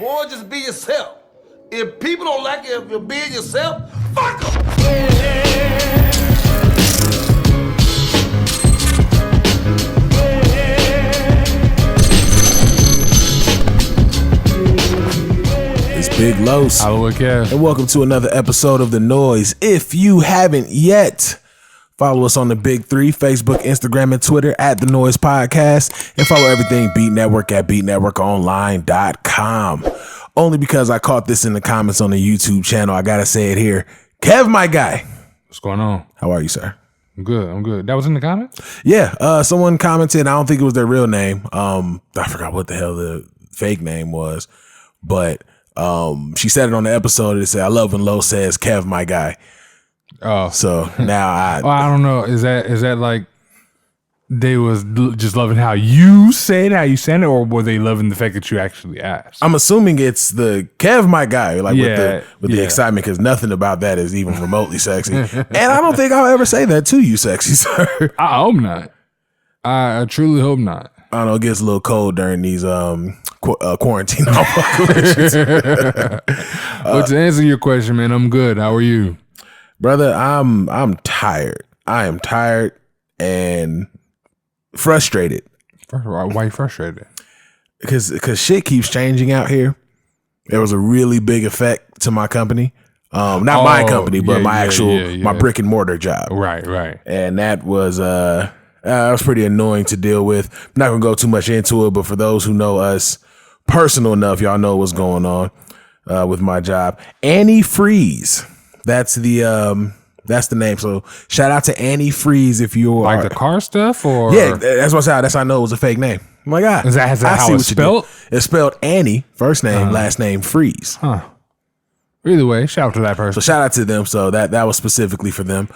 Boy, just be yourself. If people don't like it, if you're being yourself, fuck them. It's Big Los. Hollywood Kev. And welcome to another episode of The Noize. If you haven't yet, follow us on the big three, Facebook, Instagram, and Twitter at The Noize Podcast. And follow everything Beat Network at beatnetworkonline.com. Only because I caught this in the comments on the YouTube channel, I gotta say it here. Kev, my guy. What's going on? How are you, sir? I'm good. That was in the comments? Yeah, someone commented, I don't think it was their real name. I forgot what the hell the fake name was. But she said it on the episode. It said, I love when Lo says, Kev, my guy. Oh. So now I don't know. Is that like they was just loving how you said it, or were they loving the fact that you actually asked? I'm assuming it's the Kev, my guy, like with the excitement, because nothing about that is even remotely sexy. And I don't think I'll ever say that to you, sexy sir. I hope not. I truly hope not. I don't know. It gets a little cold during these quarantine. But to answer your question, man, I'm good. How are you? Brother, I'm tired. I am tired and frustrated. Why are you frustrated? Because shit keeps changing out here. There was a really big effect to my company. Not my company, but my brick and mortar job. Right. And that was pretty annoying to deal with. I'm not gonna go too much into it, but for those who know us personal enough, y'all know what's going on with my job. Annie Freeze. That's the name. So shout out to Annie Freeze if you are like the car stuff, or that's what I said. That's how I know it was a fake name. Oh my God, is that how it's spelled? It's spelled Annie, first name, last name Freeze. Huh. Either way, shout out to that person. So shout out to them. So that was specifically for them.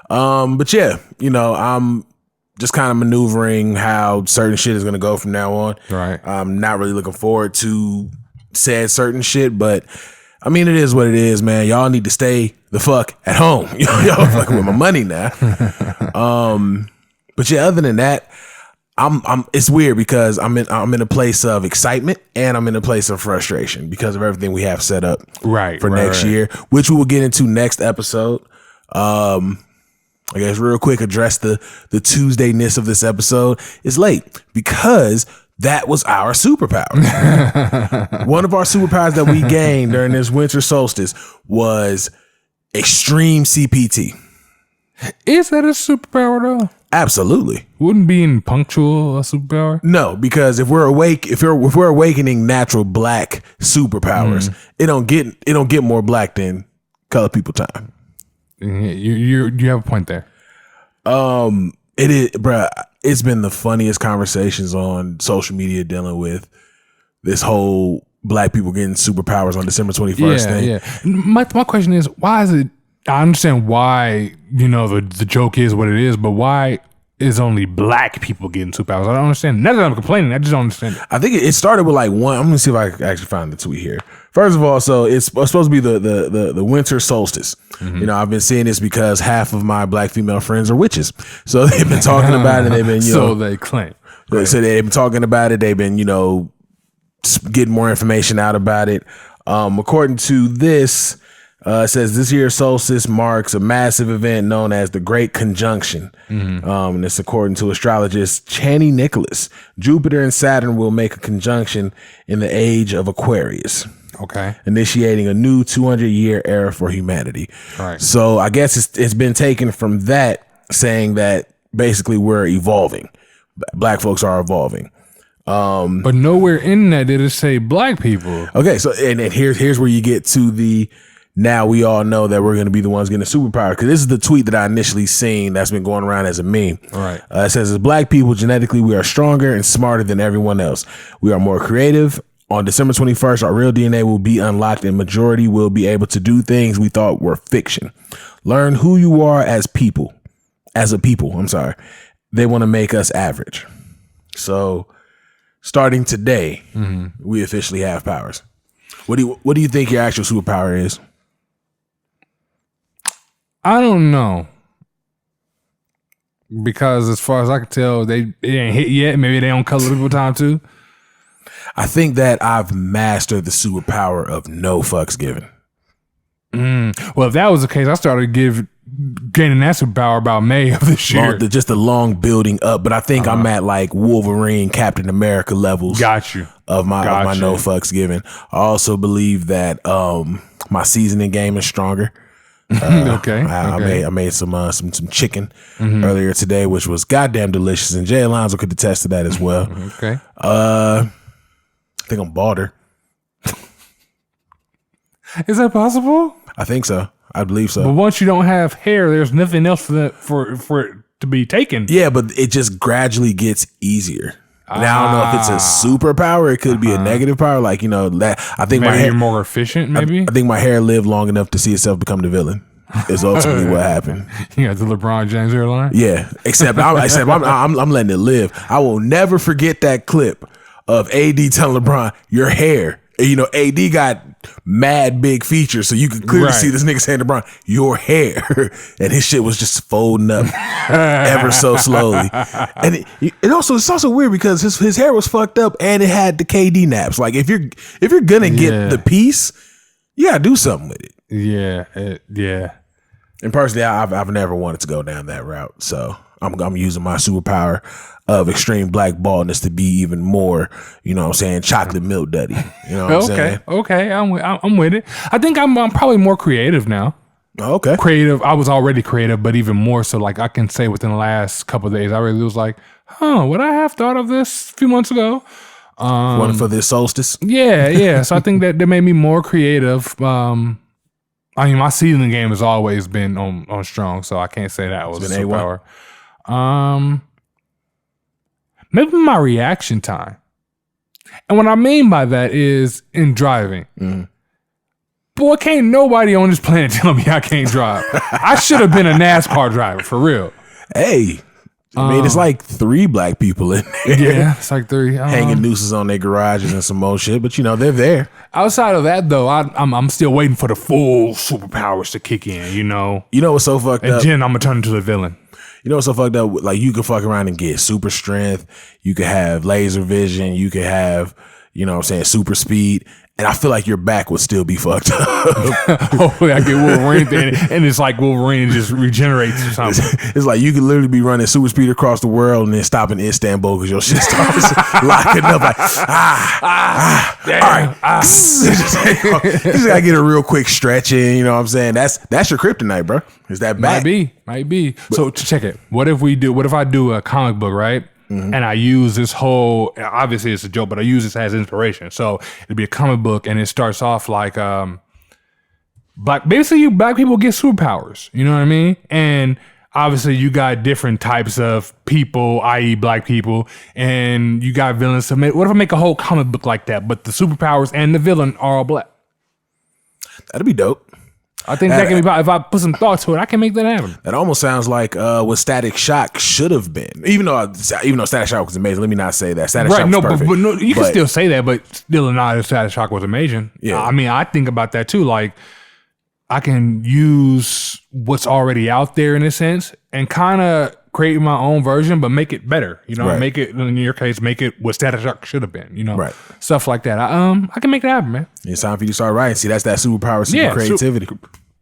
But yeah, I'm just kind of maneuvering how certain shit is gonna go from now on. Right. I'm not really looking forward to said certain shit, but I mean, it is what it is, man. Y'all need to stay the fuck at home. Y'all fucking with my money now. But yeah, other than that, it's weird because I'm in a place of excitement and I'm in a place of frustration because of everything we have set up for next year, which we will get into next episode. I guess real quick, address the Tuesday-ness of this episode. It's late because that was our superpower. One of our superpowers that we gained during this winter solstice was extreme CPT. Is that a superpower though? Absolutely. Wouldn't being punctual a superpower? No, because if we're awakening natural black superpowers, it don't get more black than colored people time. You have a point there. It is, bruh. It's been the funniest conversations on social media dealing with this whole black people getting superpowers on December 21st thing. Yeah. My question is, why is it? I understand why the joke is what it is, but why is only black people getting superpowers? I don't understand. Not that I'm complaining, I just don't understand it. I think it started with like one. I'm gonna see if I can actually find the tweet here. First of all, so it's supposed to be the winter solstice. Mm-hmm. I've been seeing this because half of my black female friends are witches, so they've been talking about it. They've been so they claim. So they've been talking about it. They've been getting more information out about it. According to this. It says this year's solstice marks a massive event known as the Great Conjunction. And it's according to astrologist Chani Nicholas. Jupiter and Saturn will make a conjunction in the age of Aquarius. Okay. Initiating a new 200-year era for humanity. Right. So I guess it's been taken from that, saying that basically we're evolving. Black folks are evolving. But nowhere in that did it say black people. Okay, so and here's where you get to the now we all know that we're going to be the ones getting a superpower, because this is the tweet that I initially seen that's been going around as a meme. Right. It says, as black people, genetically, we are stronger and smarter than everyone else. We are more creative. On December 21st, our real DNA will be unlocked and majority will be able to do things we thought were fiction. Learn who you are as a people. They want to make us average. So starting today, we officially have powers. What do you think your actual superpower is? I don't know. Because as far as I can tell, it ain't hit yet. Maybe they don't color people time too. I think that I've mastered the superpower of no fucks given. Well, if that was the case, I started gaining that superpower about May of this year. Just the long building up, but I think I'm at like Wolverine, Captain America levels. Got you. Of my no fucks given. I also believe that my seasoning game is stronger. Okay. I made some chicken earlier today, which was goddamn delicious, and Jay Alonzo could attest to that as well. Okay. I think I'm balder. Is that possible? I think so. I believe so. But once you don't have hair, there's nothing else for it to be taken. Yeah, but it just gradually gets easier. Now I don't know if it's a superpower. It could be a negative power. Like, that I think maybe my hair, you're more efficient. Maybe I think my hair lived long enough to see itself become the villain. Is ultimately what happened. You got the LeBron James hairline. Yeah, except I'm letting it live. I will never forget that clip of AD telling LeBron, "Your hair." AD got mad big features, so you could clearly see this nigga saying to LeBron, "Your hair," and his shit was just folding up ever so slowly. And it's also weird because his hair was fucked up and it had the KD naps. Like if you're gonna get the piece, you gotta do something with it. Yeah. And personally, I've never wanted to go down that route, so I'm using my superpower of extreme black baldness to be even more, chocolate milk duddy. You know what I'm saying? Okay, I'm with it. I think I'm probably more creative now. Okay. Creative. I was already creative, but even more so. Like I can say within the last couple of days, I really was like, would I have thought of this a few months ago? One for this solstice. Yeah. So I think that made me more creative. My seasoning game has always been on strong, so I can't say that was a superpower. Maybe my reaction time. And what I mean by that is in driving. Boy, can't nobody on this planet tell me I can't drive. I should have been a NASCAR driver, for real. Hey, it's like 3 black people in there. Yeah, it's like 3. Hanging nooses on their garages and some more shit, but they're there. Outside of that, though, I'm still waiting for the full superpowers to kick in, You know what's so fucked up? And then I'm going to turn into the villain. You know what's so fucked up? Like, you can fuck around and get super strength. You could have laser vision. You could have, super speed. And I feel like your back would still be fucked up. Hopefully I get Wolverine thing, and it's like Wolverine just regenerates or something. It's like you could literally be running super speed across the world and then stop in Istanbul because your shit starts locking up like, all right. You just gotta get a real quick stretch in, you know what I'm saying? That's your kryptonite, bro. Is that back? Might be. So check it. What if I do a comic book, right? And I use this whole, obviously it's a joke, but I use this as inspiration. So it'd be a comic book and it starts off like, black people get superpowers, you know what I mean? And obviously you got different types of people, i.e. black people, and you got villains. So what if I make a whole comic book like that, but the superpowers and the villain are all black? That'd be dope. I think that can be, if I put some thought to it, I can make that happen. That almost sounds like what Static Shock should have been. Even though Static Shock was amazing, let me not say that. Static Shock was perfect. But you can still say that, but still not. Static Shock was amazing. Yeah, I mean, I think about that too. Like, I can use what's already out there in a sense and kind of create my own version, but make it better. Make it, in your case, make it what Static Shock should have been. Right. Stuff like that. I can make that happen, man. It's time for you to start writing. See, that's that superpower, creativity.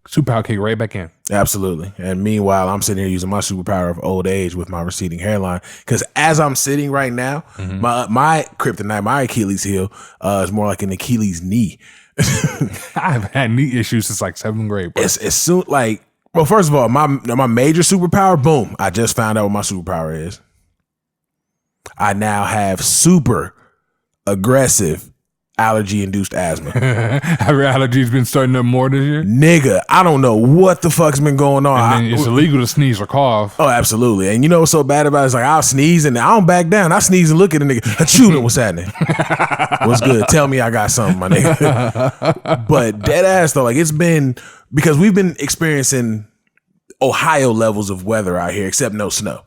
Superpower kick right back in. Absolutely. And meanwhile, I'm sitting here using my superpower of old age with my receding hairline. Because as I'm sitting right now, my kryptonite, my Achilles heel, is more like an Achilles knee. I've had knee issues since like 7th grade. Bro. It's soon like, well, first of all, my major superpower, boom, I just found out what my superpower is. I now have super aggressive allergy-induced asthma. Have your allergies been starting up more this year? Nigga, I don't know what the fuck's been going on. And it's illegal to sneeze or cough. Oh, absolutely. And you know what's so bad about it? It's like, I'll sneeze and I don't back down. I sneeze and look at a nigga. Achoo, what's happening? What's good? Tell me I got something, my nigga. But dead ass though, like it's been, because we've been experiencing Ohio levels of weather out here, except no snow.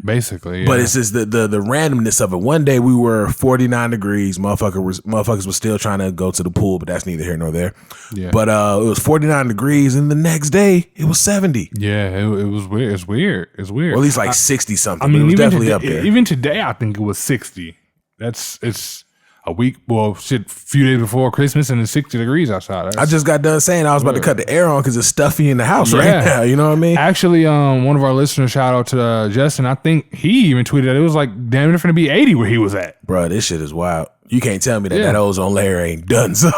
Basically, yeah. But it's just the randomness of it. One day we were 49 degrees. Motherfuckers was still trying to go to the pool, but that's neither here nor there. Yeah. But it was 49 degrees, and the next day it was 70. Yeah, it was weird. It's weird. Or at least like 60 something. I mean, it was even definitely today, up there. Even today, I think it was 60. it's a week, well, shit, few days before Christmas, and it's 60 degrees outside. I just got done saying I was about to cut the air on because it's stuffy in the house right now. You know what I mean? Actually, one of our listeners, shout out to Justin, I think he even tweeted that it was like damn near finna be 80 where he was at. Bro, this shit is wild. You can't tell me that ozone layer ain't done so.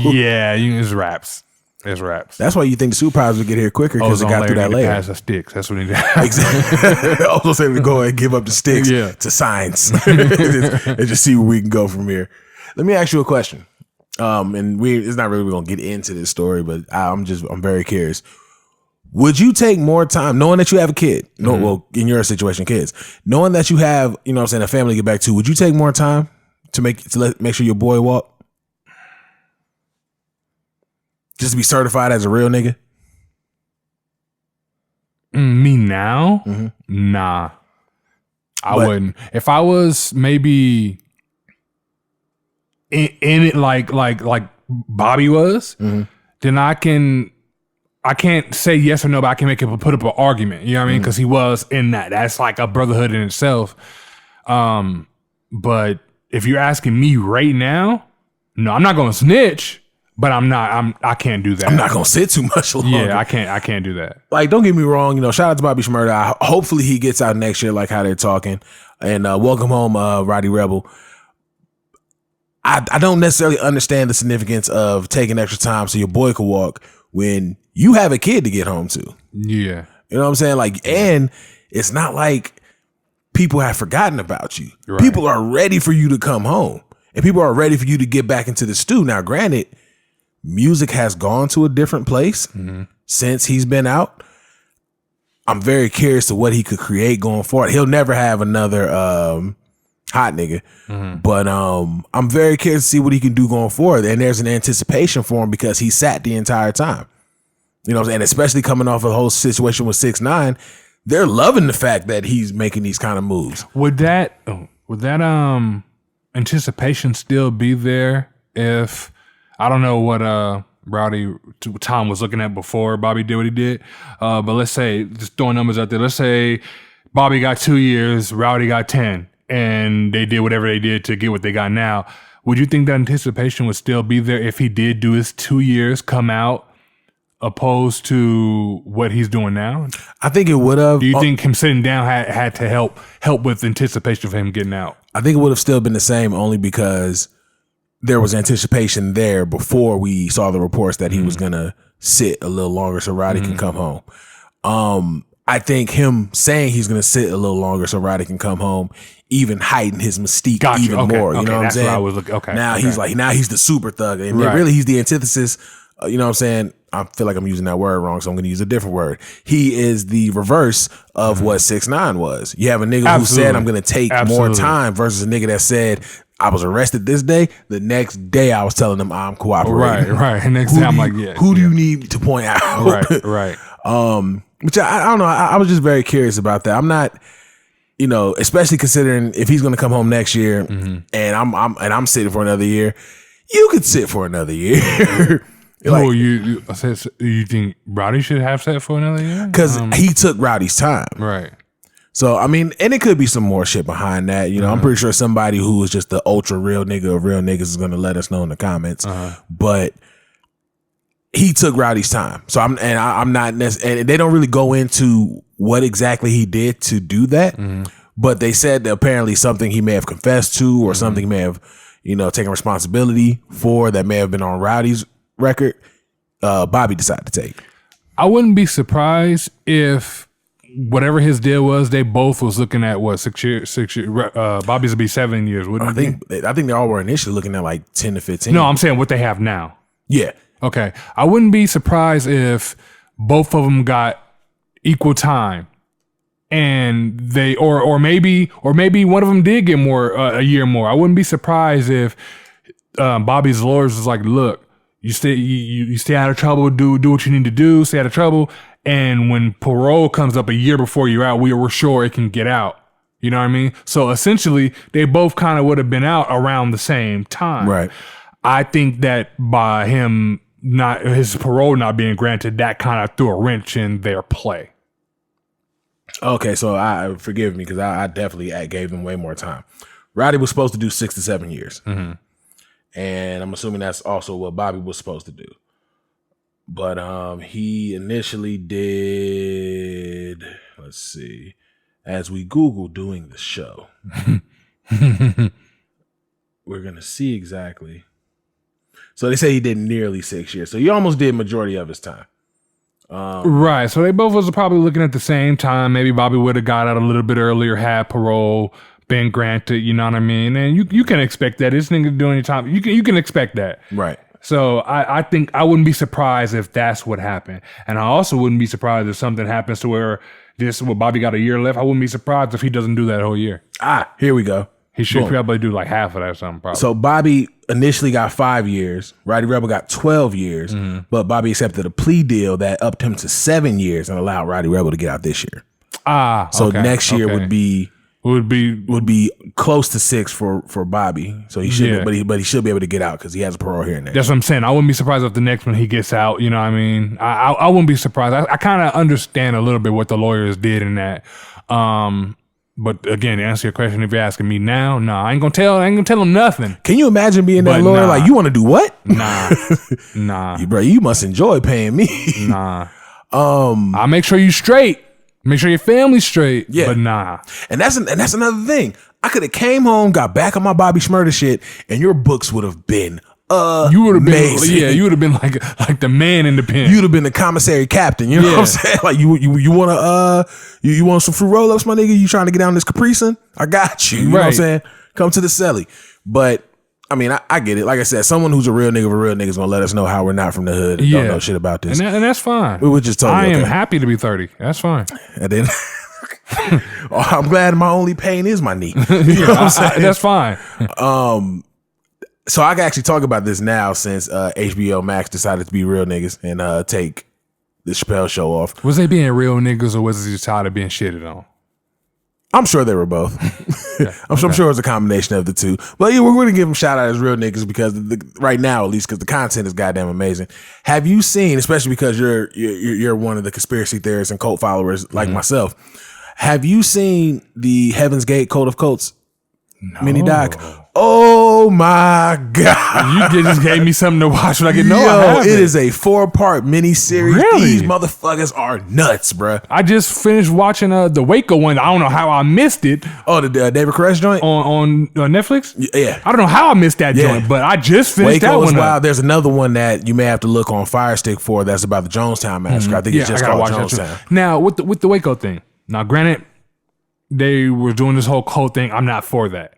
Yeah, it's wraps. It's wraps. That's why you think the supervisors would get here quicker because it got through that layer. Pass the sticks. That's what he did. Exactly. Also saying to go and give up the sticks to science and just see where we can go from here. Let me ask you a question. And it's not really we're gonna get into this story, but I'm very curious. Would you take more time, knowing that you have a kid? No, well, in your situation, kids, knowing that you have, you know what I'm saying, a family to get back to, would you take more time to make sure your boy walk? Just to be certified as a real nigga? Me now? Nah. I wouldn't. If I was maybe in it like Bobby was, then I can't say yes or no, but I can put up an argument. You know what I mean? Because he was in that. That's like a brotherhood in itself. But if you're asking me right now, no, I'm not gonna snitch. But I can't do that. I'm not gonna sit too much longer. Yeah, I can't do that. Like, don't get me wrong, shout out to Bobby Shmurda. Hopefully he gets out next year like how they're talking. And welcome home, Roddy Rebel. I don't necessarily understand the significance of taking extra time so your boy can walk when you have a kid to get home to. Yeah. You know what I'm saying? Like, and it's not like people have forgotten about you. Right. People are ready for you to come home. And people are ready for you to get back into the stew. Now, granted, music has gone to a different place since he's been out. I'm very curious to what he could create going forward. He'll never have another hot nigga, but I'm very curious to see what he can do going forward. And there's an anticipation for him because he sat the entire time. You know what I'm saying? Especially coming off of the whole situation with 6ix9ine, they're loving the fact that he's making these kind of moves. Would that anticipation still be there if, I don't know what Rowdy Tom was looking at before Bobby did what he did, but let's say, just throwing numbers out there, let's say Bobby got 2 years, Rowdy got 10, and they did whatever they did to get what they got now. Would you think that anticipation would still be there if he did do his 2 years, come out, opposed to what he's doing now? I think it would have. Do you think him sitting down had to help with anticipation for him getting out? I think it would have still been the same, only because there was anticipation there before we saw the reports that he was gonna sit a little longer so Roddy can come home. I think him saying he's gonna sit a little longer so Roddy can come home even heightened his mystique even more. You know what I'm saying? I was looking. Okay. Now he's the super thug, and really he's the antithesis. You know what I'm saying? I feel like I'm using that word wrong, so I'm going to use a different word. He is the reverse of what 6ix9ine was. You have a nigga who said, I'm going to take more time, versus a nigga that said, I was arrested this day. The next day I was telling them I'm cooperating. Right. And next day I'm like, yeah. Who do you need to point out? Right. Which I don't know. I was just very curious about that. I'm not, especially considering if he's going to come home next year and I'm sitting for another year, you could sit for another year. Like, you think Rowdy should have sat for another year? Because he took Rowdy's time. Right. So, I mean, and it could be some more shit behind that. I'm pretty sure somebody who is just the ultra real nigga of real niggas is going to let us know in the comments. But he took Rowdy's time. So I'm not necessarily, and they don't really go into what exactly he did to do that. But they said that apparently something he may have confessed to or something he may have, taken responsibility for that may have been on Rowdy's record, Bobby decided to take. I wouldn't be surprised if whatever his deal was, they both was looking at what 6 years. Bobby's would be 7 years, wouldn't it? I think they all were initially looking at like 10 to 15. No, I'm saying what they have now. Yeah. Okay. I wouldn't be surprised if both of them got equal time, and they or maybe one of them did get more a year more. I wouldn't be surprised if Bobby's lawyers was like, look, you stay out of trouble, do what you need to do, stay out of trouble. And when parole comes up a year before you're out, we're sure it can get out. You know what I mean? So essentially, they both kind of would have been out around the same time. Right. I think that by him his parole not being granted, that kind of threw a wrench in their play. Okay, so forgive me because I definitely gave them way more time. Roddy was supposed to do 6 to 7 years. And I'm assuming that's also what Bobby was supposed to do. But he initially did, let's see, as we Google doing the show, we're going to see exactly. So they say he did nearly 6 years. So he almost did majority of his time. Right. So they both was probably looking at the same time. Maybe Bobby would have got out a little bit earlier, had parole, been granted, you know what I mean? And you can expect that. This nigga doing any time. You can expect that. Right. So I think I wouldn't be surprised if that's what happened. And I also wouldn't be surprised if something happens to where Bobby got a year left. I wouldn't be surprised if he doesn't do that whole year. Here we go. He should probably do like half of that or something probably. So Bobby initially got 5 years. Roddy Rebel got 12 years. But Bobby accepted a plea deal that upped him to 7 years and allowed Roddy Rebel to get out this year. So next year would be close to 6 for Bobby. So he should, but he should be able to get out because he has a parole here and there. That's what I'm saying. I wouldn't be surprised if the next one he gets out. You know what I mean? I wouldn't be surprised. I kind of understand a little bit what the lawyers did in that. But again, to answer your question, if you're asking me now, I ain't gonna tell him nothing. Can you imagine being that lawyer? Like, you want to do what? Nah. Bro, you must enjoy paying me. I'll make sure you straight. Make sure your family's straight. Yeah. But nah. And that's another thing. I could have came home, got back on my Bobby Shmurda shit, and your books would have been you would have been, you would have been like the man in the pen. You'd have been the commissary captain. You know what I'm saying? Like you want some fruit roll ups, my nigga? You trying to get down this Capri Sun? I got you. You know what I'm saying? Come to the celly. But I mean, I get it. Like I said, someone who's a real nigga is gonna let us know how we're not from the hood and don't know shit about this. And that's fine. We were just told. I am happy to be 30. That's fine. And then I'm glad my only pain is my knee. You know what I'm saying? That's fine. So I can actually talk about this now since HBO Max decided to be real niggas and take the Chappelle show off. Was they being real niggas or was it just tired of being shitted on? I'm sure they were both. I'm sure it was a combination of the two. But yeah, we're going to give them shout out as real niggas because right now, at least, because the content is goddamn amazing. Have you seen, especially because you're one of the conspiracy theorists and cult followers like myself, have you seen the Heaven's Gate Code of Cults mini doc? Oh my God. You just gave me something to watch when I get it is a 4-part mini series. Really? These motherfuckers are nuts, bruh. I just finished watching the Waco one. I don't know how I missed it. Oh, the David Koresh joint? On Netflix? Yeah. I don't know how I missed that joint, but I just finished Waco that one. Wild. There's another one that you may have to look on Fire Stick for that's about the Jonestown massacre. I think it's just called Jonestown. Now, with the Waco thing, now granted, they were doing this whole cult thing. I'm not for that.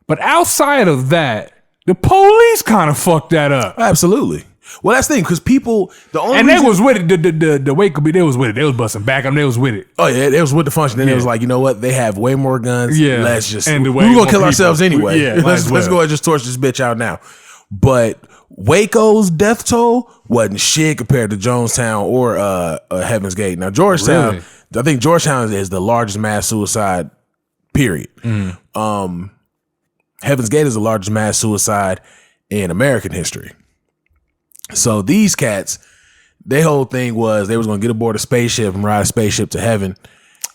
But outside of that, the police kind of fucked that up. Absolutely. Well, that's the thing, because people, they was with it. The Waco, they was with it. They was busting back on. They was with it. Oh yeah, they was with the function. Then it was like, you know what? They have way more guns. Yeah, let's just we're gonna kill ourselves anyway. Yeah, let's go ahead and just torch this bitch out now. But Waco's death toll wasn't shit compared to Jonestown or Heaven's Gate. Now Georgetown, I think Georgetown is the largest mass suicide. Period. Heaven's Gate is the largest mass suicide in American history. So these cats, their whole thing was they was going to get aboard a spaceship and ride a spaceship to heaven.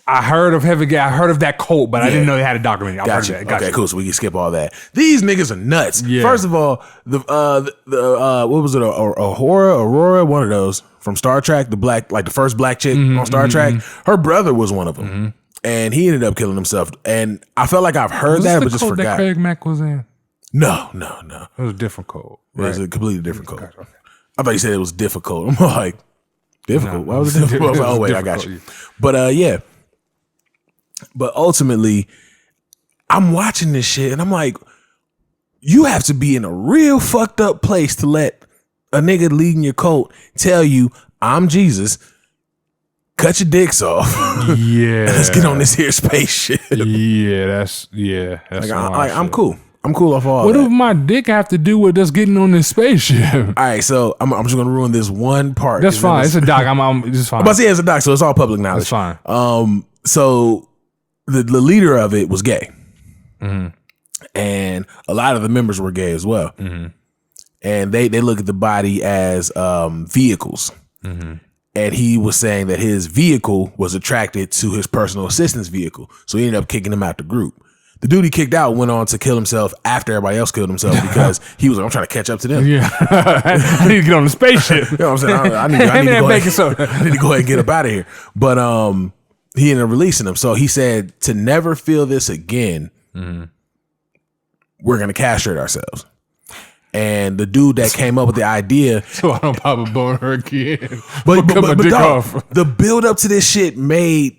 I heard of Heaven Gate. I heard of that cult, but I didn't know they had a documentary. Gotcha. Okay, cool. So we can skip all that. These niggas are nuts. Yeah. First of all, the what was it? Aurora, one of those from Star Trek, the black, like the first black chick on Star Trek. Her brother was one of them. And he ended up killing himself. And I felt like I've heard that, but just forgot. That Craig Mack was in? No. It was a different code. Right? It was a completely different code. Okay. I thought you said it was difficult. I'm like, difficult? Why was it difficult? I was like, oh, wait, I got you. But yeah. But ultimately, I'm watching this shit and I'm like, you have to be in a real fucked up place to let a nigga leading your cult tell you, I'm Jesus. Cut your dicks off. Yeah. Let's get on this here spaceship. That's like, I'm cool. I'm cool off all what that. What does my dick have to do with us getting on this spaceship? All right, so I'm just gonna ruin this one part. That's fine. It's a doc. I'm just fine. I'm about to say it's a doc, so it's all public knowledge. That's fine. So the leader of it was gay. And a lot of the members were gay as well. And they look at the body as vehicles. And he was saying that his vehicle was attracted to his personal assistance vehicle. So he ended up kicking him out the group. The dude he kicked out went on to kill himself after everybody else killed himself because he was like, I'm trying to catch up to them. Yeah. I need to get on the spaceship. You know what I'm saying? I need to go ahead and get up out of here. But he ended up releasing them. So he said, to never feel this again, we're going to castrate ourselves. And the dude that came up with the idea, so I don't pop a boner again. But dog, the build up to this shit made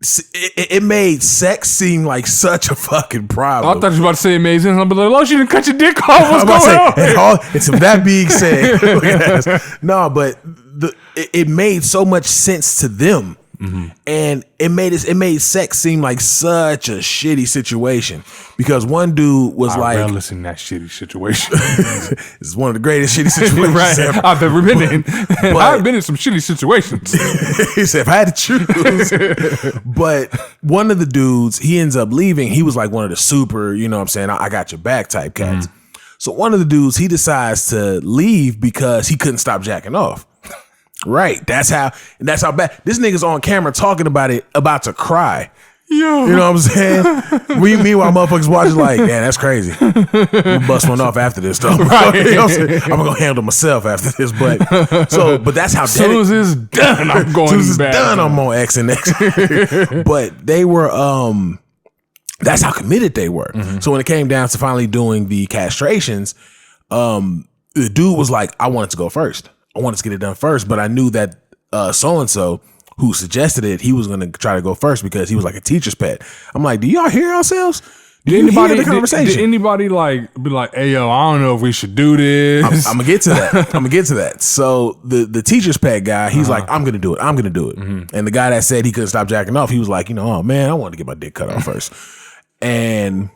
sex seem like such a fucking problem. I thought you were about to say amazing. I'm like, oh, she didn't cut your dick off. What's going on? And so that being said, no, but it made so much sense to them. And it made sex seem like such a shitty situation because one dude was I'd like, relish in that shitty situation. It's one of the greatest shitty situations ever. I've ever been in. I've been in some shitty situations. He said, if I had to choose. But one of the dudes, he ends up leaving. He was like one of the super, you know what I'm saying, I got your back type cats. So one of the dudes, he decides to leave because he couldn't stop jacking off. Right. That's how bad. This nigga's on camera talking about it, about to cry. Yo. You know what I'm saying? Meanwhile, motherfuckers watching like, yeah, that's crazy. We'll bust one off after this stuff. Right. You know what I'm saying? I'm gonna handle myself after this. But that's how soon as it's done, I'm going soon as back. It's done, I'm on X and X. But they were that's how committed they were. So when it came down to finally doing the castrations, the dude was like, I wanted to go first. I wanted to get it done first, but I knew that so-and-so who suggested it, he was going to try to go first because he was like a teacher's pet. I'm like, do y'all hear ourselves? Did anybody hear the conversation? Did anybody like be like, hey, yo, I don't know if we should do this? I'm going to get to that. So the teacher's pet guy, he's like, I'm going to do it. I'm going to do it. And the guy that said he couldn't stop jacking off, he was like, oh, man, I wanted to get my dick cut off first. And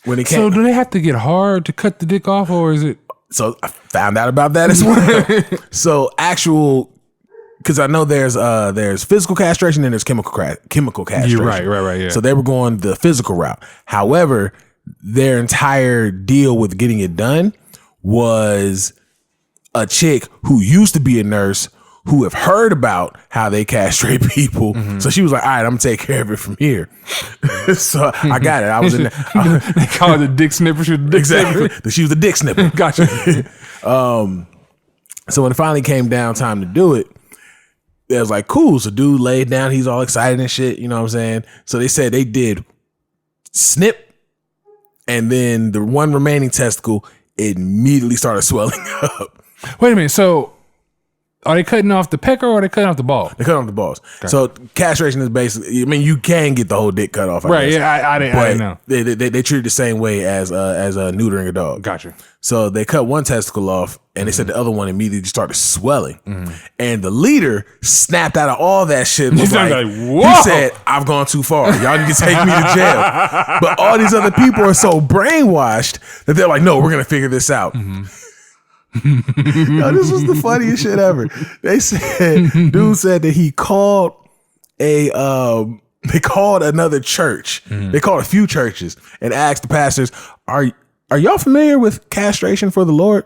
when it came... So do they have to get hard to cut the dick off or is it... So I found out about that as well. So because I know there's physical castration and there's chemical castration. You're right. Yeah. So they were going the physical route. However, their entire deal with getting it done was a chick who used to be a nurse who have heard about how they castrate people. So she was like, all right, I'm gonna take care of it from here. So I got it. I was in there. They call it the dick snipper. She was the dick snipper. She was the dick snipper. Gotcha. So when it finally came down time to do it, it was like, cool. So dude laid down. He's all excited and shit. You know what I'm saying? So they said they did snip. And then the one remaining testicle immediately started swelling up. Wait a minute. So are they cutting off the pecker or are they cutting off the ball? They're cutting off the balls. Okay. So castration is basically, I mean, you can get the whole dick cut off. Right. Yeah, I didn't know. They treat it the same way as neutering a dog. Gotcha. So they cut one testicle off and they said the other one immediately started swelling. And the leader snapped out of all that shit. Was like, he said, I've gone too far. Y'all need to take me to jail. But all these other people are so brainwashed that they're like, no, we're going to figure this out. Yo, this was the funniest shit ever. They said, dude said that he called they called another church. They called a few churches and asked the pastors, are y'all familiar with castration for the Lord?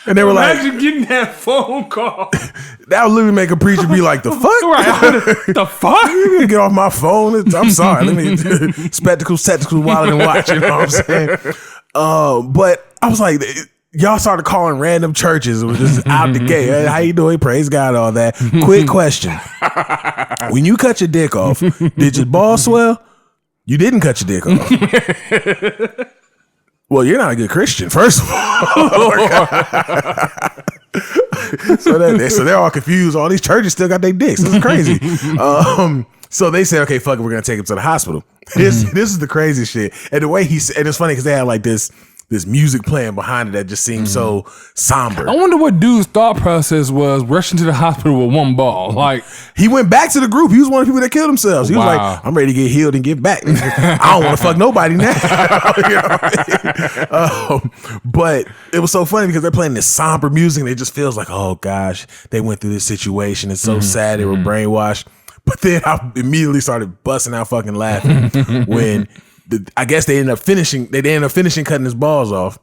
And they were imagine getting that phone call. That would literally make a preacher be like, the fuck? Right. The fuck? You can get off my phone. I'm sorry. Let me spectacles, wild and watch. You know what I'm saying? But I was like, y'all started calling random churches. It was just out the gate. Hey, how you doing? Praise God, all that. Quick question. When you cut your dick off, did your balls swell? You didn't cut your dick off. Well, you're not a good Christian, first of all. So they're all confused. All these churches still got their dicks. This is crazy. So they said, okay, fuck it, we're gonna take him to the hospital. This is the crazy shit. And the way and it's funny because they had like this music playing behind it that just seemed so somber. I wonder what dude's thought process was rushing to the hospital with one ball. Like, he went back to the group. He was one of the people that killed themselves. He was like, I'm ready to get healed and get back. I don't want to fuck nobody now. You know what I mean? But it was so funny because they're playing this somber music and it just feels like, oh gosh, they went through this situation. It's so sad. They were brainwashed. But then I immediately started busting out fucking laughing when I guess they ended up finishing cutting his balls off.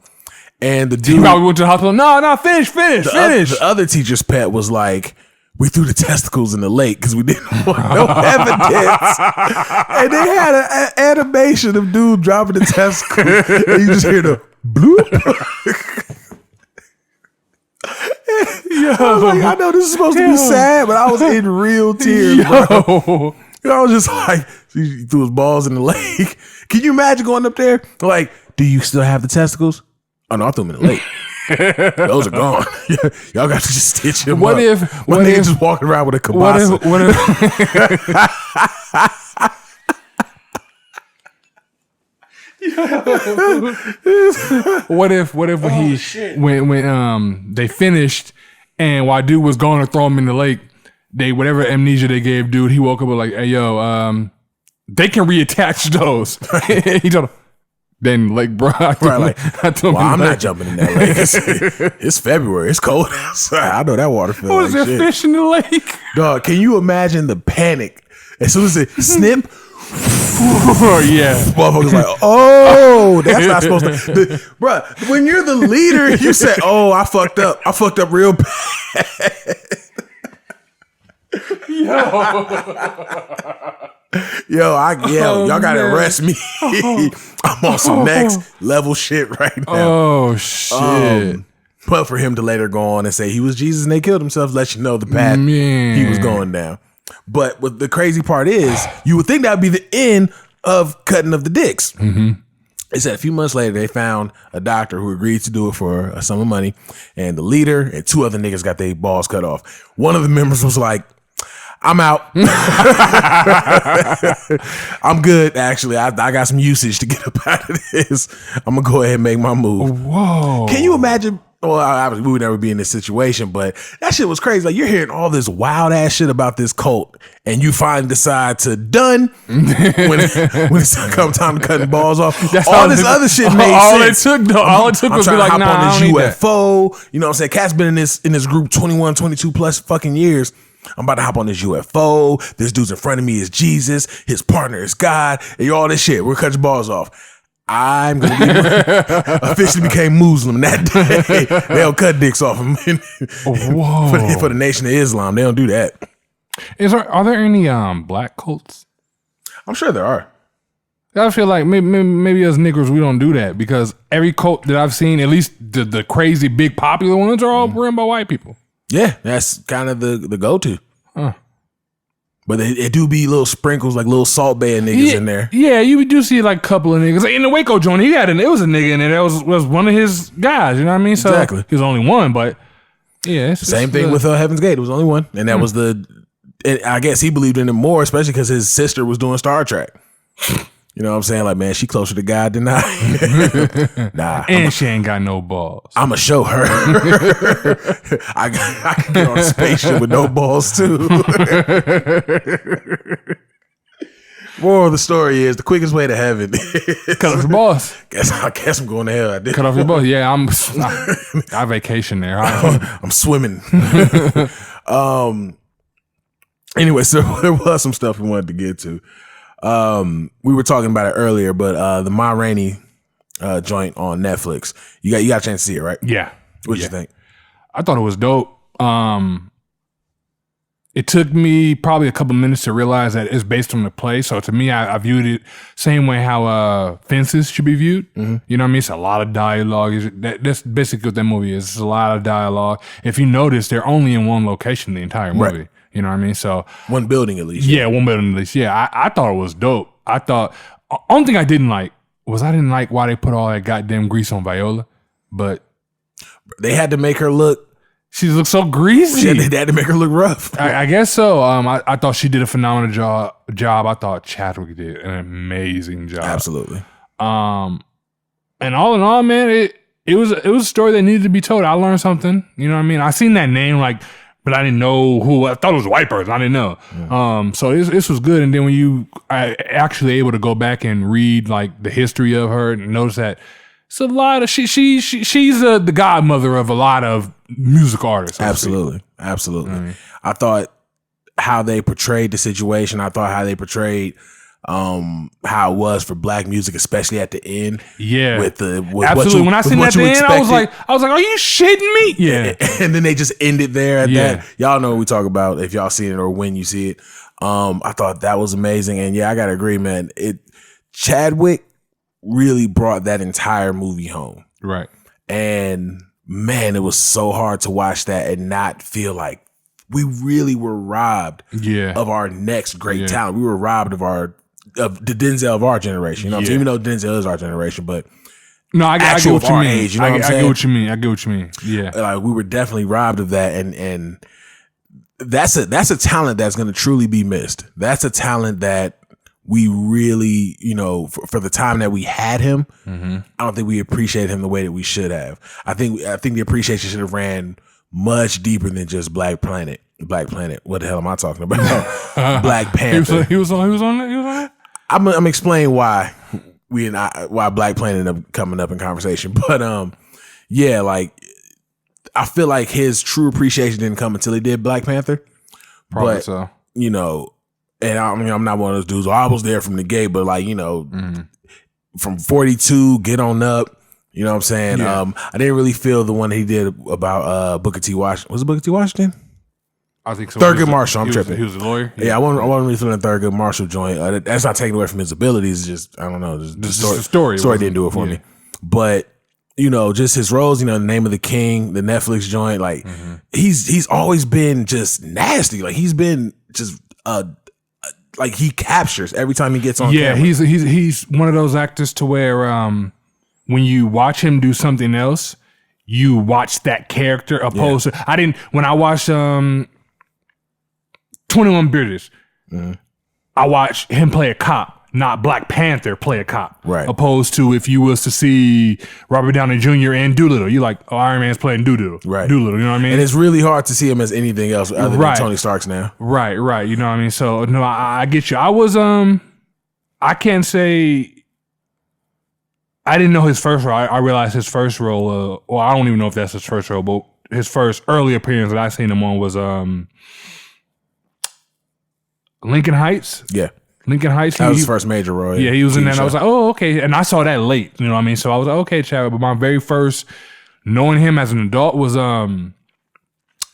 And the dude probably went to the hospital. No, finish. The other teacher's pet was like, we threw the testicles in the lake because we didn't want no evidence. And they had an animation of dude dropping the testicle, and you just hear the bloop. Yo, I was like, I know this is supposed to be sad, but I was in real tears, bro. I was just like, he threw his balls in the lake. Can you imagine going up there? Like, do you still have the testicles? Oh no, I threw them in the lake. Those are gone. Y'all got to just stitch them up. What if just walking around with a kibasa? What if when they finished and while dude was going to throw him in the lake, they whatever amnesia they gave dude, he woke up with like, hey yo, they can reattach those. He told him, then like bro, I'm not jumping in that lake. It's February. It's cold outside. I know that water feels like shit. Was there fish in the lake? Dog, can you imagine the panic as soon as it snip? Yeah, motherfuckers like, oh, that's not supposed to. Bruh, when you're the leader, you say, oh, I fucked up real bad. Y'all gotta arrest me. I'm on some next level shit right now. Oh shit. But for him to later go on and say he was Jesus and they killed themselves, let you know the path he was going down. But what the crazy part is, you would think that would be the end of cutting of the dicks. Mm-hmm. They said a few months later, they found a doctor who agreed to do it for a sum of money. And the leader and two other niggas got their balls cut off. One of the members was like, I'm out. I'm good, actually. I got some usage to get up out of this. I'm going to go ahead and make my move. Whoa. Can you imagine? Well, obviously, we would never be in this situation, but that shit was crazy. Like, you're hearing all this wild ass shit about this cult, and you finally decide to done when it's come time to cutting balls off. All this other shit made sense. All it took was be like, nah, on this UFO. You know what I'm saying? Cat's been in this group 21, 22 plus fucking years. I'm about to hop on this UFO. This dude's in front of me is Jesus. His partner is God. And all this shit. We're cutting your balls off. I'm going to officially became Muslim that day. They don't cut dicks off them. Whoa. For the Nation of Islam. They don't do that. Are there any black cults? I'm sure there are. I feel like maybe as niggers we don't do that because every cult that I've seen, at least the crazy big popular ones, are all run by white people. Yeah, that's kind of the go-to. Huh. But it do be little sprinkles, like little Salt Bay niggas in there. Yeah, you do see like a couple of niggas. Like in the Waco joint, it was a nigga in there that was one of his guys, you know what I mean? So exactly. He was only one, but yeah. Same thing with Heaven's Gate. It was only one. And that was I guess he believed in it more, especially because his sister was doing Star Trek. You know what I'm saying? Like, man, she closer to God than I. Nah. And she ain't got no balls. I'ma show her. I can get on a spaceship with no balls too. Moral of the story is the quickest way to heaven. Cut off your balls. I guess I'm going to hell. Cut off your balls. Yeah, I vacation there. I'm swimming. Anyway, so there was some stuff we wanted to get to. We were talking about it earlier, but the Ma Rainey joint on Netflix. You got a chance to see it, right? Yeah. What'd you think? I thought it was dope. It took me probably a couple minutes to realize that it's based on the play. So to me, I viewed it same way how Fences should be viewed. Mm-hmm. You know what I mean? It's a lot of dialogue. That's basically what that movie is. It's a lot of dialogue. If you notice, they're only in one location the entire movie. Right. You know what I mean? So one building at least. Yeah, one building at least. Yeah, I thought it was dope. I thought only thing I didn't like was I didn't like why they put all that goddamn grease on Viola, but they had to make her look. She looked so greasy. They had to make her look rough. I guess so. I thought she did a phenomenal job. I thought Chadwick did an amazing job. Absolutely. And all in all, man, it was a story that needed to be told. I learned something. You know what I mean? I seen that name but I didn't know who. I thought it was a white person. I didn't know. Yeah. So this was good. And then when I actually able to go back and read like the history of her and notice that it's a lot of she's the godmother of a lot of music artists. Absolutely. Mm-hmm. I thought how they portrayed the situation. I thought how they portrayed how it was for black music, especially at the end. Yeah, with absolutely. When I seen that at the end, I was like, are you shitting me? Yeah, and then they just ended there at that. Y'all know what we talk about if y'all seen it or when you see it. I thought that was amazing, and I gotta agree, man. Chadwick really brought that entire movie home, right? And man, it was so hard to watch that and not feel like we really were robbed of our next great talent. We were robbed of the Denzel of our generation. You know what I'm saying? Even though Denzel is our generation, but no, I get what you mean. Age, you know what I'm saying? I get what you mean. I get what you mean. Yeah. Like we were definitely robbed of that. And that's a talent that's going to truly be missed. That's a talent that we really, for the time that we had him, I don't think we appreciated him the way that we should have. I think the appreciation should have ran much deeper than just Black Planet. What the hell am I talking about? Black Panther. He was on it. I'm explaining why why Black Planet ended up coming up in conversation. But like I feel like his true appreciation didn't come until he did Black Panther. Probably but, so. And I'm not one of those dudes. I was there from the gate, but like, from 42, get on up. You know what I'm saying? Yeah. I didn't really feel the one he did about Booker T. Washington. Was it Booker T. Washington? I think so. Thurgood Marshall. I'm tripping. He was a lawyer. Yeah, I wasn't really feeling the Thurgood Marshall joint. That's not taking away from his abilities. It's just, I don't know. The story didn't do it for me. But, just his roles, The Name of the King, the Netflix joint, like he's always been just nasty. Like he's been just like he captures every time he gets on camera. He's one of those actors to where when you watch him do something else, you watch that character opposed to when I watched 21 Bridges, I watched him play a cop, not Black Panther play a cop. Right. Opposed to if you was to see Robert Downey Jr. and Doolittle, you like, Iron Man's playing Doolittle. Right. Doolittle, you know what I mean? And it's really hard to see him as anything else other than Tony Stark's now. Right. You know what I mean? So no, I get you. I was I can't say I didn't know his first role. I realized his first role, I don't even know if that's his first role, but his first early appearance that I seen him on was Lincoln Heights. Yeah. Lincoln Heights. That was his first major role. Yeah, he was in that. And I was like, oh, okay. And I saw that late. You know what I mean? So I was like, okay, Chadwick. But my very first knowing him as an adult was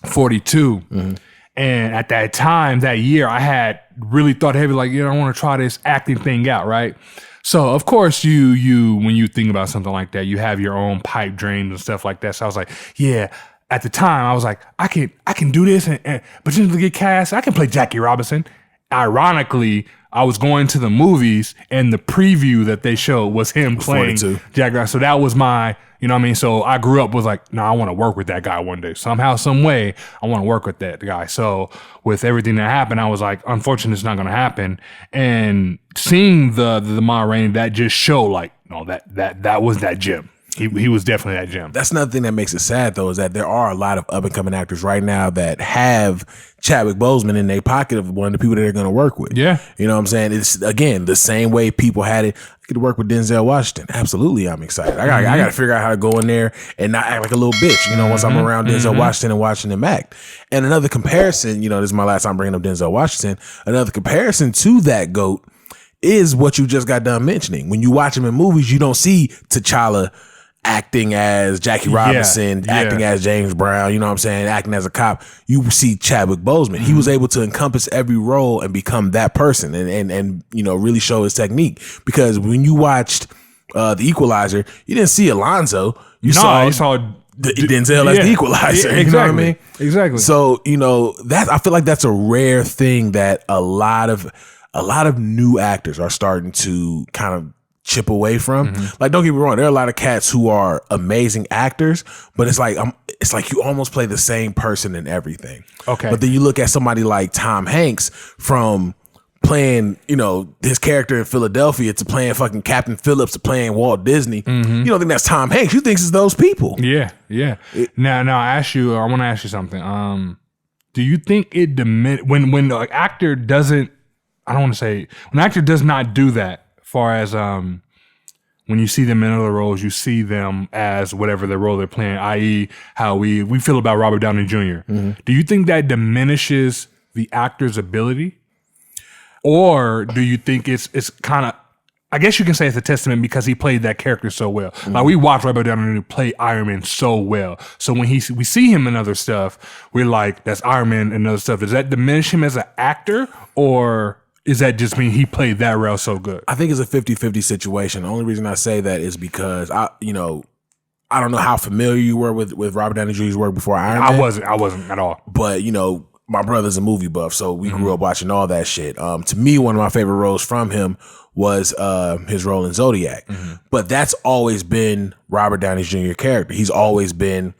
42. And at that time, that year, I had really thought heavy, like, I want to try this acting thing out, right? So of course you when you think about something like that, you have your own pipe dreams and stuff like that. So I was like, yeah. At the time, I was like, I can do this and potentially get cast. I can play Jackie Robinson. Ironically, I was going to the movies and the preview that they showed was him playing Jack Robinson. So that was my, you know what I mean? So I grew up was like, I want to work with that guy one day. Somehow, some way, I want to work with that guy. So with everything that happened, I was like, unfortunately, it's not going to happen. And seeing the Ma Rainey, that just showed like, no, that was that gem. He was definitely that gem. That's another thing that makes it sad, though, is that there are a lot of up-and-coming actors right now that have Chadwick Boseman in their pocket of one of the people that they're going to work with. Yeah. You know what I'm saying? It's, again, the same way people had it. I get to work with Denzel Washington. Absolutely, I'm excited. I got to figure out how to go in there and not act like a little bitch, once I'm around Denzel Washington and watching him act. And another comparison, this is my last time bringing up Denzel Washington, another comparison to that GOAT is what you just got done mentioning. When you watch him in movies, you don't see T'Challa acting as Jackie Robinson, acting as James Brown, you know what I'm saying, acting as a cop. You see Chadwick Boseman. He was able to encompass every role and become that person and really show his technique. Because when you watched The Equalizer, you didn't see Alonzo. You saw Denzel as the Equalizer. Yeah, exactly. You know what I mean? Exactly. So, that I feel like that's a rare thing that a lot of new actors are starting to kind of chip away from. Like, don't get me wrong, there are a lot of cats who are amazing actors, but it's like you almost play the same person in everything. Okay. But then you look at somebody like Tom Hanks from playing, his character in Philadelphia to playing fucking Captain Phillips to playing Walt Disney. You don't think that's Tom Hanks. You think it's those people. Yeah. Now I want to ask you something. Do you think it when an actor doesn't, I don't want to say, when an actor does not do that, far as when you see them in other roles, you see them as whatever the role they're playing, i.e. how we feel about Robert Downey Jr. Do you think that diminishes the actor's ability? Or do you think it's kind of, I guess you can say it's a testament because he played that character so well. Like we watched Robert Downey Jr. play Iron Man so well. So when we see him in other stuff, we're like, that's Iron Man and other stuff. Does that diminish him as an actor, or is that just mean he played that role so good? I think it's a 50-50 situation. The only reason I say that is because I don't know how familiar you were with Robert Downey Jr.'s work before Iron Man. I wasn't at all. But my brother's a movie buff, so we grew up watching all that shit. To me, one of my favorite roles from him was his role in Zodiac. But that's always been Robert Downey Jr. character. He's always been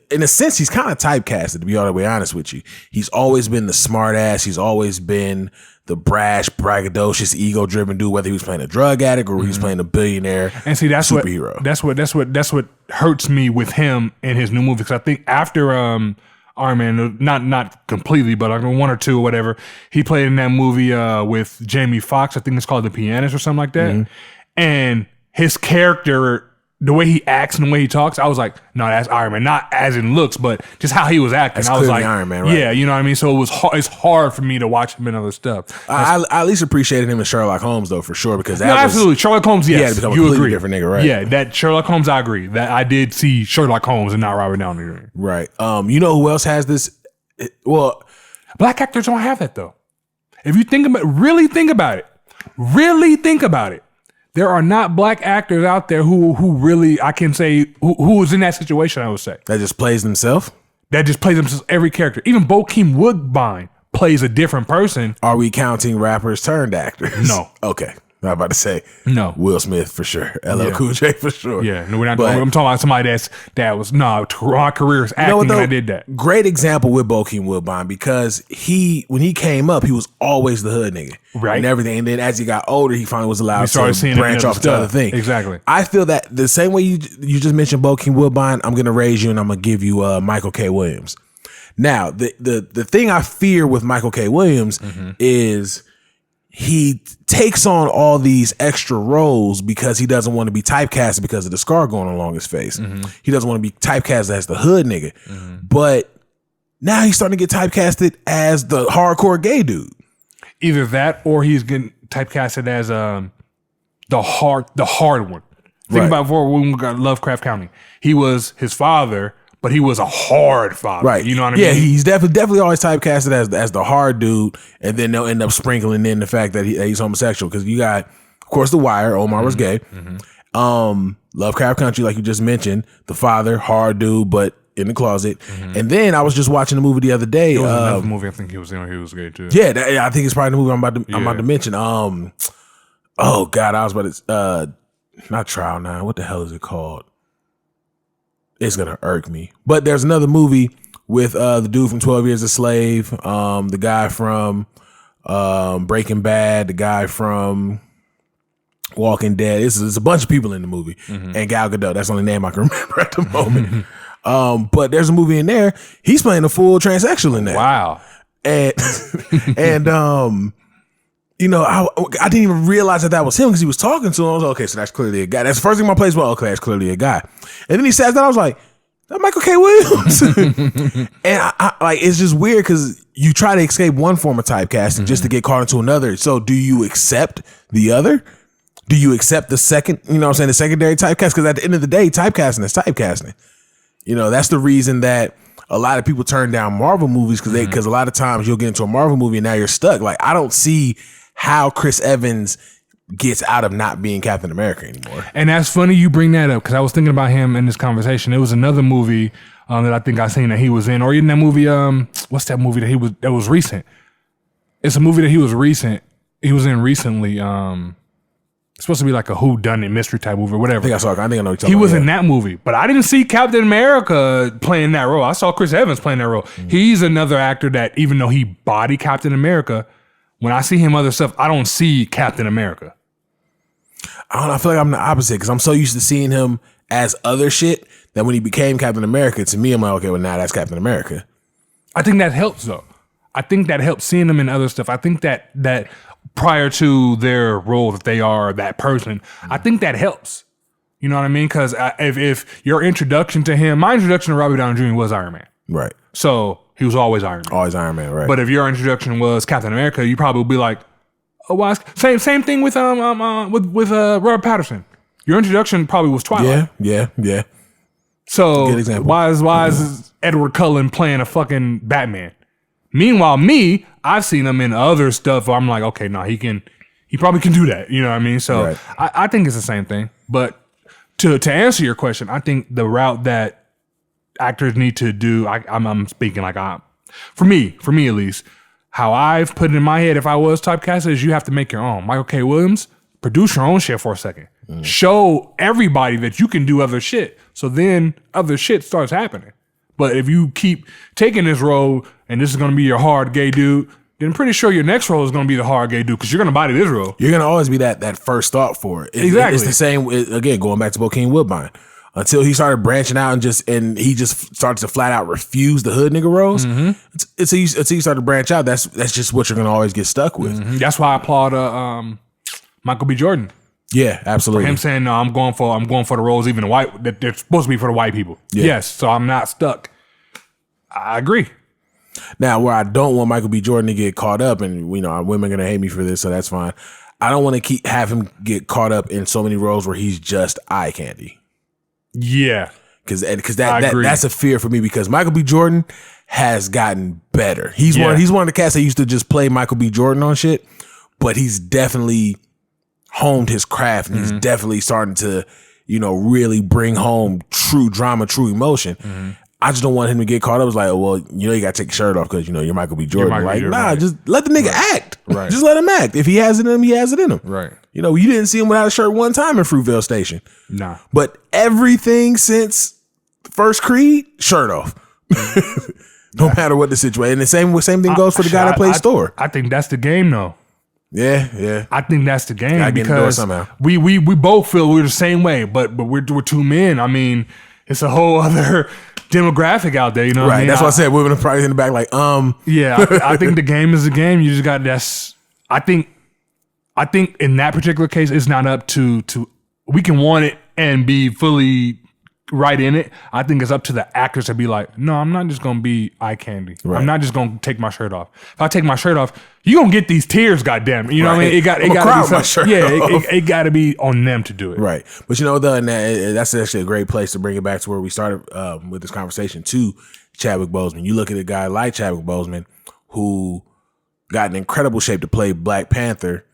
in a sense, he's kind of typecasted, to be all the way honest with you. He's always been the smart ass. He's always been the brash, braggadocious, ego-driven dude, whether he was playing a drug addict or he was playing a billionaire and see, that's superhero. That's what hurts me with him in his new movie. Because I think after Iron Man, not completely, but like one or two or whatever, he played in that movie with Jamie Foxx. I think it's called The Pianist or something like that. And his character, the way he acts and the way he talks, I was like, no, that's Iron Man. Not as in looks, but just how he was acting. That's I was like, Iron Man, right? Yeah, you know what I mean? So it's hard for me to watch him in other stuff. I at least appreciated him in Sherlock Holmes, though, for sure, because that absolutely. Sherlock Holmes, yes. He had to become a completely different nigga, right? Yeah, that Sherlock Holmes, I agree. That I did see Sherlock Holmes and not Robert Downey Jr. Right. You know who else has this? Well, black actors don't have that, though. If you really think about it, there are not black actors out there who really, I can say, who is in that situation, I would say. That just plays themselves? That just plays themselves every character. Even Bokeem Woodbine plays a different person. Are we counting rappers turned actors? No. Okay. I'm about to say no. Will Smith for sure. LL Cool J for sure. Yeah, no, I'm talking about somebody that was my career is acting and I did that. Great example with Bokeem Woodbine because when he came up, he was always the hood nigga. Right. And everything. And then as he got older, he finally was allowed to branch off to other things. Exactly. I feel that the same way you just mentioned Bokeem Woodbine, I'm gonna raise you and I'm gonna give you Michael K. Williams. Now, the thing I fear with Michael K. Williams is he takes on all these extra roles because he doesn't want to be typecasted because of the scar going along his face. He doesn't want to be typecasted as the hood nigga. But now he's starting to get typecasted as the hardcore gay dude. Either that or he's getting typecasted as the hard one. Think about when we got Lovecraft County. He was his father, but he was a hard father. Right. You know what I mean? Yeah, he's definitely always typecasted as the hard dude, and then they'll end up sprinkling in the fact that he's homosexual. Because you got, of course, The Wire, Omar was gay. Lovecraft Country, like you just mentioned, the father, hard dude, but in the closet. And then I was just watching the movie the other day. It was another movie I think he was in, he was gay too. Yeah, I think it's probably the movie I'm about to mention. Oh God, I was about to not Trial 9. What the hell is it called? It's gonna irk me. But there's another movie with the dude from 12 Years a Slave, the guy from Breaking Bad, the guy from Walking Dead. It's a bunch of people in the movie. And Gal Gadot. That's the only name I can remember at the moment. But there's a movie in there. He's playing a full transsexual in that. Wow. And you know, I didn't even realize that was him because he was talking to him. I was like, okay, so that's clearly a guy. That's the first thing my place was. Okay, that's clearly a guy. And then he sat down. I was like, that Michael K. Williams. And I like, it's just weird because you try to escape one form of typecasting just to get caught into another. So do you accept the other? Do you accept the second, you know what I'm saying, the secondary typecast? Because at the end of the day, typecasting is typecasting. You know, that's the reason that a lot of people turn down Marvel movies because a lot of times you'll get into a Marvel movie and now you're stuck. Like, I don't see how Chris Evans gets out of not being Captain America anymore. And that's funny you bring that up because I was thinking about him in this conversation. There was another movie that I think I seen that he was in, or in that movie. What's that movie that was recent? It's a movie that he was in recently. It's supposed to be like a whodunit mystery type movie or whatever. I think I know what you're talking about. He was in that movie, but I didn't see Captain America playing that role. I saw Chris Evans playing that role. He's another actor that, even though he bodied Captain America, when I see him other stuff, I don't see Captain America. I don't know. I feel like I'm the opposite because I'm so used to seeing him as other shit that when he became Captain America, to me, I'm like, okay, well, now that's Captain America. I think that helps, though. I think that helps seeing them in other stuff. I think that prior to their role that they are that person, I think that helps. You know what I mean? Because if your introduction to him, my introduction to Robert Downey Jr. was Iron Man. Right. So he was always Iron Man. Always Iron Man, right. But if your introduction was Captain America, you probably would be like, wise. Same thing with Robert Pattinson. Your introduction probably was Twilight. Yeah. So why is Edward Cullen playing a fucking Batman? Meanwhile, I've seen him in other stuff where I'm like, okay, no, he probably can do that. You know what I mean? So right. I think it's the same thing. But to answer your question, I think the route that actors need to do, I'm speaking like for me at least, how I've put it in my head if I was typecasted is you have to make your own. Michael K. Williams, produce your own shit for a second. Show everybody that you can do other shit. So then other shit starts happening. But if you keep taking this role and this is going to be your hard gay dude, then I'm pretty sure your next role is going to be the hard gay dude because you're going to body this role. You're going to always be that first thought for it. Exactly. It's the same, again, going back to Bokeem Woodbine. Until he started branching out and he just started to flat out refuse the hood nigga roles. Mm-hmm. Until you started to branch out, that's just what you're going to always get stuck with. Mm-hmm. That's why I applaud Michael B. Jordan. Yeah, absolutely. For him saying, no, I'm going for the roles even the white that they're supposed to be for the white people. Yeah. Yes, so I'm not stuck. I agree. Now, where I don't want Michael B. Jordan to get caught up, and women are gonna hate me for this, so that's fine. I don't want to have him get caught up in so many roles where he's just eye candy. Yeah, because that's a fear for me because Michael B. Jordan has gotten better. He's one of the cats that used to just play Michael B. Jordan on shit, but he's definitely honed his craft and he's definitely starting to, really bring home true drama, true emotion. Mm-hmm. I just don't want him to get caught up. It's like, you got to take your shirt off because, you're Michael B. Jordan. Just let the nigga act. Right. Just let him act. If he has it in him, he has it in him. Right. You didn't see him without a shirt one time in Fruitvale Station. Nah. But everything since First Creed, shirt off. No matter what the situation. And the same thing goes for the guy that plays Thor. I think that's the game, though. Yeah. I think that's the game because we both feel we're the same way, but we're two men. I mean, it's a whole other demographic out there, right? What I mean? That's why I said women are probably in the back, like, Yeah, I think the game is the game. You just got that's. I think in that particular case, it's not up to. We can want it and be fully right in it. I think it's up to the actors to be like, no, I'm not just gonna be eye candy. Right. I'm not just gonna take my shirt off. If I take my shirt off, you gonna get these tears, goddamn. You know what I mean? It got to be it got to be on them to do it. Right. But that's actually a great place to bring it back to where we started with this conversation to Chadwick Boseman. You look at a guy like Chadwick Boseman who got in incredible shape to play Black Panther,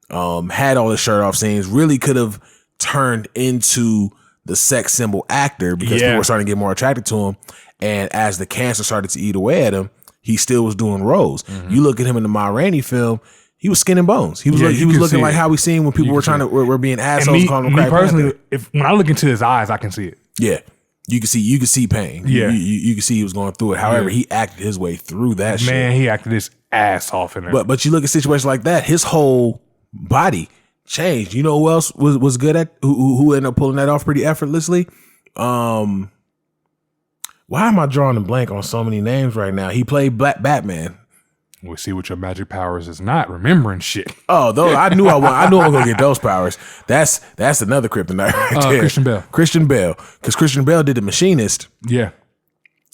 had all the shirt off scenes, really could have turned into the sex symbol actor because people were starting to get more attracted to him. And as the cancer started to eat away at him, he still was doing roles. Mm-hmm. You look at him in the Ma Rainey film, he was skin and bones. He was looking like how we seen when people were being assholes. Me personally, when I look into his eyes, I can see it. Yeah. You can see pain. Yeah. You can see he was going through it. However, he acted his way through that shit. Man, he acted his ass off in it. But you look at situations like that, his whole body changed. You know who else was good at who ended up pulling that off pretty effortlessly? Why am I drawing a blank on so many names right now? He played Batman. We'll see what your magic powers is not remembering shit. Oh, though I knew I was gonna get those powers. That's another kryptonite right there. Christian Bale, because Christian Bale did The Machinist. Yeah,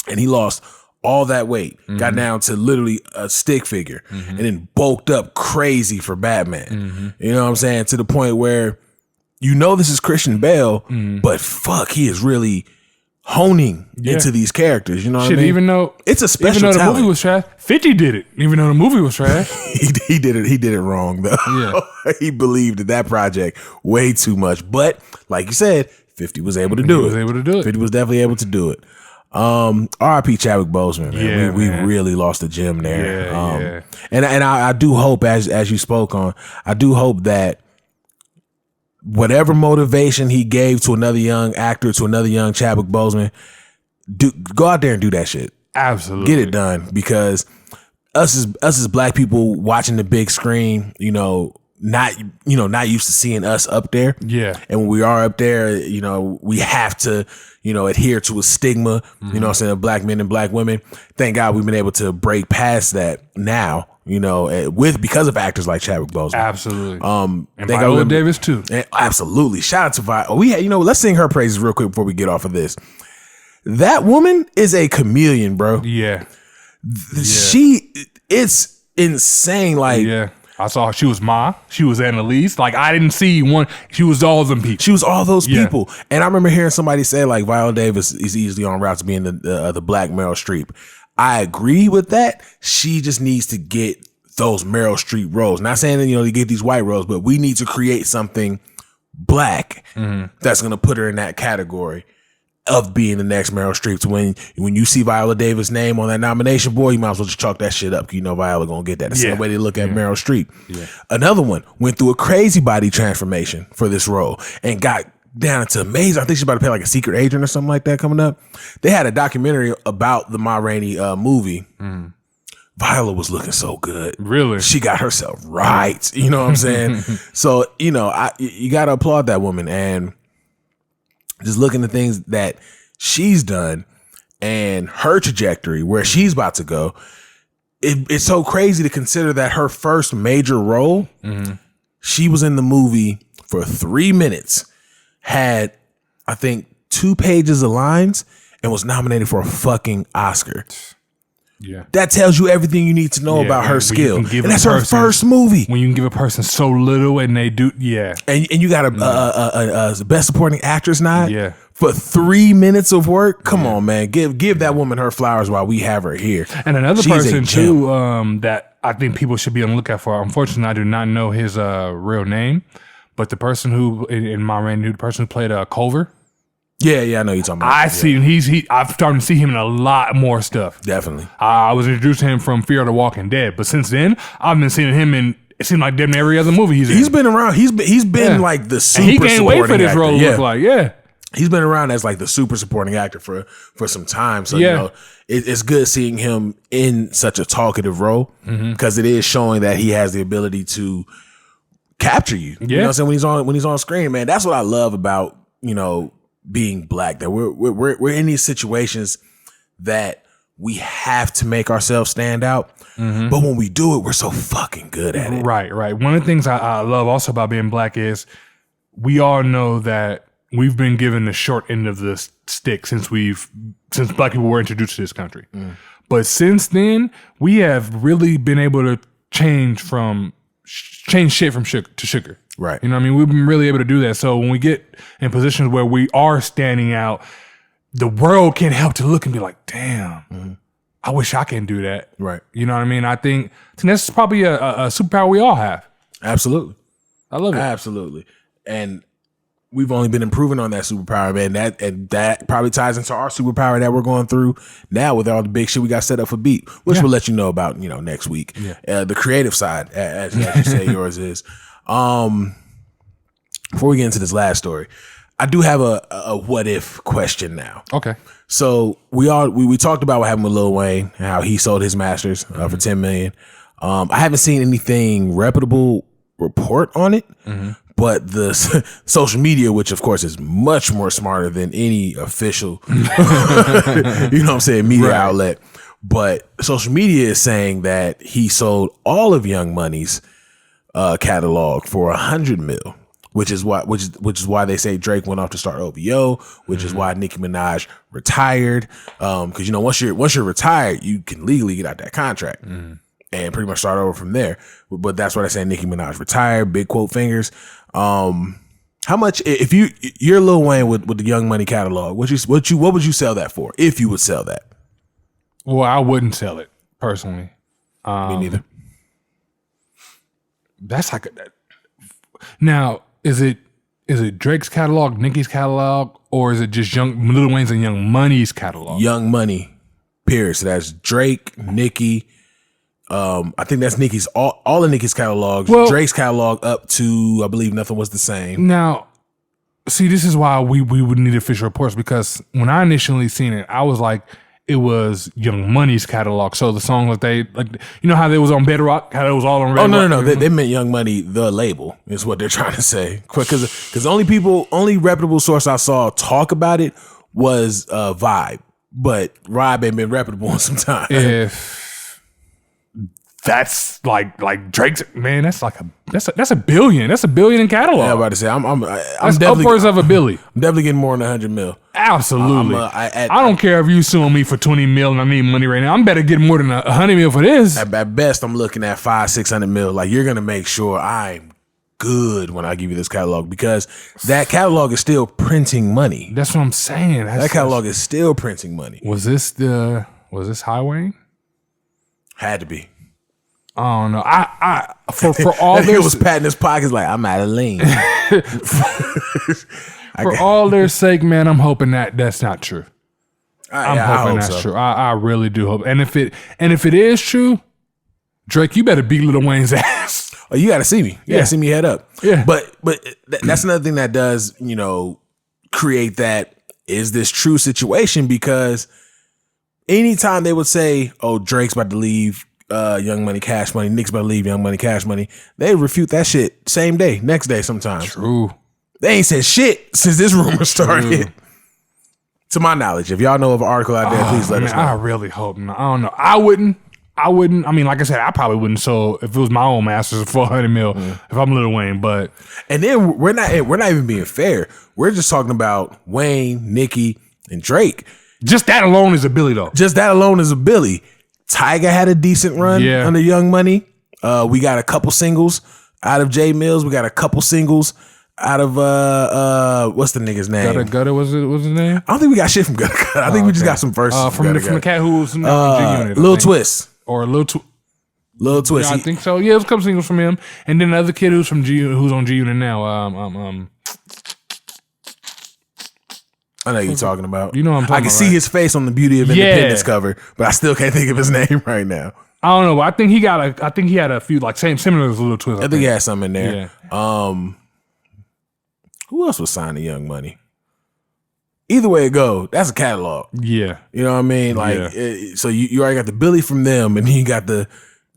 and he lost all that weight, got down to literally a stick figure, and then bulked up crazy for Batman. Mm-hmm. You know what I'm saying? To the point where this is Christian Bale, but fuck, he is really honing into these characters. You know what I mean? Even though it's a special talent. The movie was trash, 50 did it. Even though the movie was trash, he did it wrong though. Yeah, he believed in that project way too much. But like you said, 50 was able to do it. 50 was definitely able to do it. R.I.P. Chadwick Boseman, man. Yeah, we really lost a gem there. Yeah. And I do hope, as you spoke on, I do hope that whatever motivation he gave to another young actor, to another young Chadwick Boseman, go out there and do that shit. Absolutely. Get it done, because us as black people watching the big screen, not used to seeing us up there. Yeah. And when we are up there, we have to, adhere to a stigma, of black men and black women. Thank God we've been able to break past that now, because of actors like Chadwick Boseman. Absolutely. And Viola Davis too. Absolutely. Shout out to Viola. Let's sing her praises real quick before we get off of this. That woman is a chameleon, bro. Yeah. It's insane. Like, I saw she was Ma. She was Annalise. Like, I didn't see one. She was all them people. She was all those people. And I remember hearing somebody say, like, Viola Davis is easily on route to being the black Meryl Streep. I agree with that. She just needs to get those Meryl Streep roles. Not saying that, to get these white roles, but we need to create something black that's going to put her in that category of being the next Meryl Streep. So when you see Viola Davis' name on that nomination board, you might as well just chalk that shit up. Viola gonna get that. The same way they look at Meryl Streep. Yeah. Another one went through a crazy body transformation for this role and got down to amazing. I think she's about to play like a secret agent or something like that coming up. They had a documentary about the Ma Rainey movie. Viola was looking so good. Really? She got herself right. You know what I'm saying? So, you got to applaud that woman. And just looking at things that she's done and her trajectory, where she's about to go, it's so crazy to consider that her first major role, she was in the movie for 3 minutes, had, I think, 2 pages of lines, and was nominated for a fucking Oscar. Yeah, that tells you everything you need to know about her skill. And that's her first movie. When you can give a person so little and they do, and you got a best supporting actress nod, for 3 minutes of work. Come on, man, give that woman her flowers while we have her here. And another person too, that I think people should be on the lookout for. Unfortunately, I do not know his real name, but the person who in Ma Rainey, the person who played Culver. Yeah, I know you're talking about. I've started to see him in a lot more stuff. Definitely. I was introduced to him from Fear of the Walking Dead, but since then, I've been seeing him in, it seemed like damn near every other movie he's in. He's been around. He's been like the super and he can't wait for this actor. role to look like, He's been around as like the super supporting actor for some time. So, it's good seeing him in such a talkative role because it is showing that he has the ability to capture you. You know what I'm saying? When he's on screen, man, that's what I love about, being black, that we're in these situations that we have to make ourselves stand out. But when we do it, we're so fucking good at it. Right. One of the things I love also about being black is we all know that we've been given the short end of the stick since black people were introduced to this country. But since then, we have really been able to change shit from sugar to sugar. Right. You know what I mean? We've been really able to do that. So when we get in positions where we are standing out, the world can't help to look and be like, damn, I wish I can do that. Right. You know what I mean? I think that's probably a superpower we all have. Absolutely. I love it. Absolutely. And we've only been improving on that superpower, man. That probably ties into our superpower that we're going through now with all the big shit we got set up for Beat, which we'll let you know about, next week. Yeah. The creative side, as you say, yours is. Before we get into this last story, I do have a what if question now. Okay. So we talked about what happened with Lil Wayne and how he sold his masters for $10 million. I haven't seen anything reputable report on it, but the social media, which of course is much more smarter than any official, media outlet. But social media is saying that he sold all of Young Money's catalog for $100 million, which is why they say Drake went off to start OVO, which is why Nicki Minaj retired. Because once you're retired, you can legally get out that contract and pretty much start over from there. But that's what I say. Nicki Minaj retired. Big quote fingers. How much if you're Lil Wayne with the Young Money catalog? What would you sell that for if you would sell that? Well, I wouldn't sell it personally. Me neither. That's like now. Is it Drake's catalog, Nicki's catalog, or is it just Lil Wayne's and Young Money's catalog? Young Money, period. So that's Drake, Nicki. I think that's Nicki's all of Nicki's catalogs. Well, Drake's catalog up to, I believe, Nothing Was the Same. Now, see, this is why we would need official reports, because when I initially seen it, I was like, it was Young Money's catalog. So the song that they how they was on Bedrock, how it was all on Red Rock. No. They meant Young Money, the label, is what they're trying to say. Because only reputable source I saw talk about it was Vibe, but Vibe ain't been reputable in some time. If that's like Drake's, man, that's a billion. That's a billion in catalog. Yeah, I'm about to say, I'm that's definitely upwards of a billion. I'm definitely getting more than 100 mil. Absolutely. I don't care if you suing me for 20 mil and I need money right now. I'm better getting more than 100 mil for this. At best, I'm looking at 500-600 mil. Like, you're gonna make sure I'm good when I give you this catalog, because that catalog is still printing money. That's what I'm saying. That catalog is still printing money. Was this Highway? Had to be. I don't know. I for all this was patting his pockets like, I'm out of lean. For all their sake, man, I'm hoping that's not true. I'm hoping that's true. I really do hope. And if it is true, Drake, you better beat Lil Wayne's ass. Oh, you got to see me. You got to see me head up. Yeah. But that's another thing that does, create that, is this true situation? Because anytime they would say, oh, Drake's about to leave Young Money, Cash Money, Nick's about to leave Young Money, Cash Money, they refute that shit same day, next day sometimes. True. They ain't said shit since this rumor started. True. To my knowledge. If y'all know of an article out there, please let us know. I really hope not. I don't know. I wouldn't. I mean, like I said, I probably wouldn't. So if it was my own masters for 400 mil, if I'm Lil Wayne, but and then we're not even being fair. We're just talking about Wayne, Nicki, and Drake. Just that alone is a Billy, though. Just that alone is a Billy. Tyga had a decent run under Young Money. We got a couple singles out of Jay Mills. We got a couple singles out of what's the nigga's name? Gutter was his name? I don't think we got shit from Gutter. I think we just got some verses from the cat who was in G Unit. Lil Twist. Or Lil Twist. Yeah, I think so. Yeah, it was a couple singles from him. And then the other kid who's on G Unit now. I know you're talking about. You know what I'm talking about. I can see his face on the Beauty of Independence cover, but I still can't think of his name right now. I don't know, but I think he had a few like similar to Lil Twist. I think he had some in there. Yeah. Who else was signed to Young Money? Either way it go, that's a catalog. Yeah. You know what I mean? Like, so you already got the Billy from them, and then you got the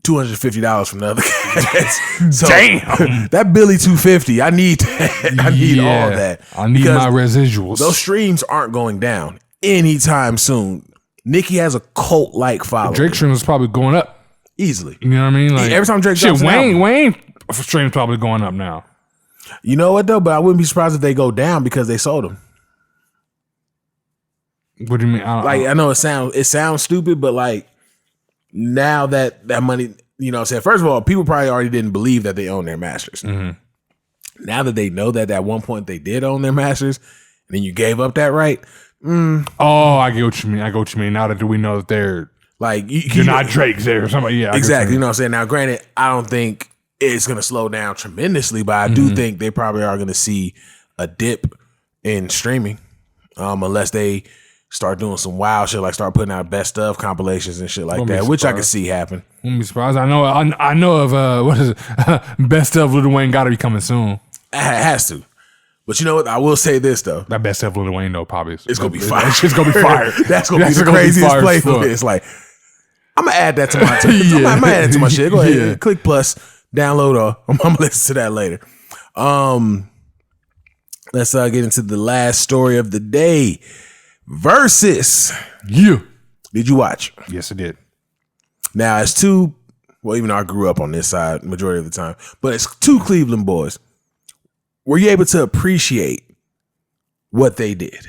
$250 from the other cats. So damn. That Billy 250, I need that. I need all that. I need my residuals. Those streams aren't going down anytime soon. Nicki has a cult-like following. Drake stream is probably going up. Easily. You know what I mean? Like, every time Drake drops Wayne stream's probably going up now. You know what, though? But I wouldn't be surprised if they go down because they sold them. What do you mean? I know it sounds stupid, but like now that money, you know what I'm saying? First of all, people probably already didn't believe that they own their masters. Mm-hmm. Now that they know that at one point they did own their masters, and then you gave up that right. Oh, I get what you mean. Now that we know that they're like you're not Drake's there or somebody. Yeah, exactly. You know what I'm saying? Now, granted, I don't think it's gonna slow down tremendously, but I do think they probably are gonna see a dip in streaming, unless they start doing some wild shit, like start putting out best of compilations and shit like that, which I can see happen. Wouldn't be surprised. I know of what is it? Best of Lil Wayne got to be coming soon. It has to. But you know what? I will say this though. That best of Lil Wayne though, probably it's gonna be fire. It's gonna be fire. That's gonna be the craziest play for it. It's like I'm gonna add that to my I'm gonna add that to my shit. Go ahead, click plus, download. I'm gonna listen to that later. Let's get into the last story of the day. Versus. Yeah. Did you watch? Yes, I did. Now, it's two, well, even though I grew up on this side majority of the time, but it's two Cleveland boys. Were you able to appreciate what they did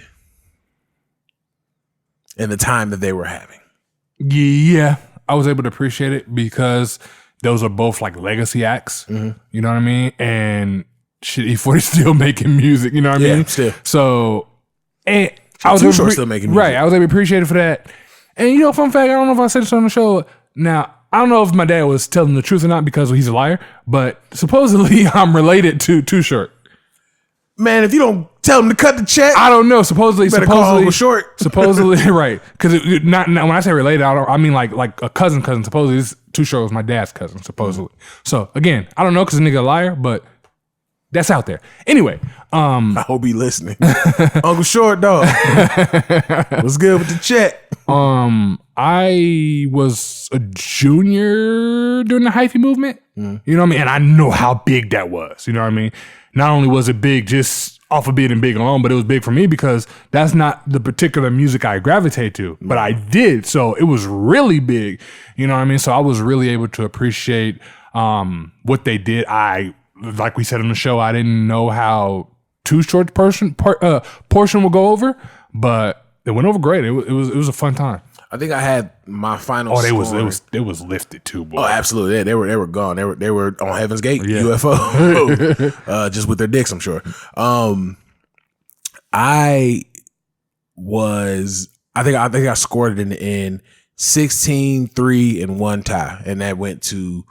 and the time that they were having? Yeah, I was able to appreciate it because those are both like legacy acts. Mm-hmm. You know what I mean? And shit, E40's still making music. You know what I mean? Still. So, and I was still making music. Right. I was able to appreciate it for that. And you know, fun fact, I don't know if I said this on the show. Now, I don't know if my dad was telling the truth or not because he's a liar, but supposedly I'm related to Too Short. Man, if you don't tell him to cut the check, I don't know. Supposedly, call Uncle Short. Supposedly, right? Because not when I say related, I mean like a cousin. Supposedly, Too Short was my dad's cousin. Supposedly. So again, I don't know because the nigga a liar, but that's out there. Anyway, I hope he listening. Uncle Short, dog. What's good with the check? I was a junior during the hyphy movement. You know what I mean? And I know how big that was. You know what I mean? Not only was it big just off of being big alone, but it was big for me because that's not the particular music I gravitate to, but I did. So it was really big. You know what I mean? So I was really able to appreciate what they did. Like we said on the show, I didn't know how Too Short's portion would go over, but it went over great. It was a fun time. I think I had my final. Oh, they was lifted too, boy. Oh, absolutely. Yeah, they were gone. They were on Heaven's Gate, UFO, just with their dicks, I'm sure. I think I scored it in the end 16-3 and 1 tie, and that went to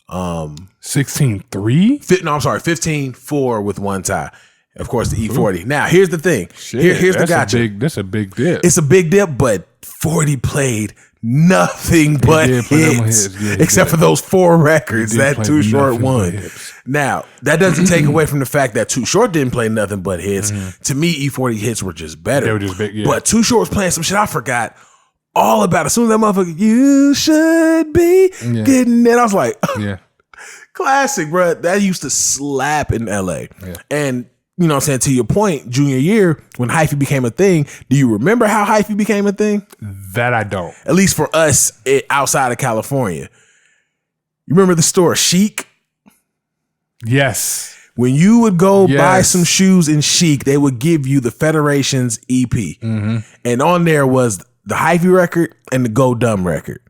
16-3. No, I'm sorry, 15-4 with 1 tie. Of course, the E40. Ooh. Now, here's the thing. Here's the gotcha. That's a big dip. It's a big dip, but 40 played nothing but hits, except for those 4 records that Too Short won. Now, that doesn't take away from the fact that Too Short didn't play nothing but hits. To me, E40 hits were just better. They were just big, But Too Short was playing some shit I forgot all about. As soon as that motherfucker, you should be getting it, I was like, classic, bro. That used to slap in LA. And you know what I'm saying, to your point, junior year, when hyphy became a thing, do you remember how hyphy became a thing? That I don't. At least for us outside of California. You remember the store Chic? Yes. When you would go buy some shoes in Chic, they would give you the Federation's EP. And on there was the hyphy record and the Go Dumb record.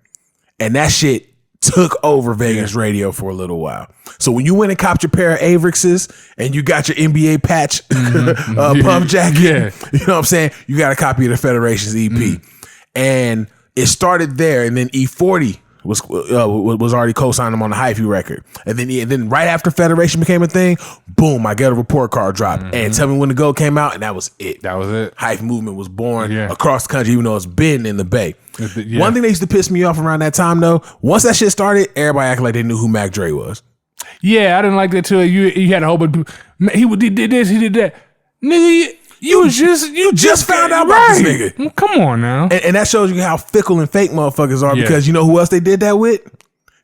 And that shit took over Vegas radio for a little while. So when you went and copped your pair of Avrixes and you got your NBA patch pump jacket, you know what I'm saying? You got a copy of the Federation's EP. And it started there, and then E40 was already co-signed him on the hyphy record. And then right after Federation became a thing, boom, I Get a Report Card dropped. And Tell Me When to Go came out, and that was it. That was it. Hype movement was born across the country, even though it's been in the Bay. One thing that used to piss me off around that time, though, once that shit started, everybody acted like they knew who Mac Dre was. Yeah, I didn't like that too. You had a whole bunch of people. He did this, he did that. Nigga, you just found out about this nigga. Well, come on now. And that shows you how fickle and fake motherfuckers are, because you know who else they did that with?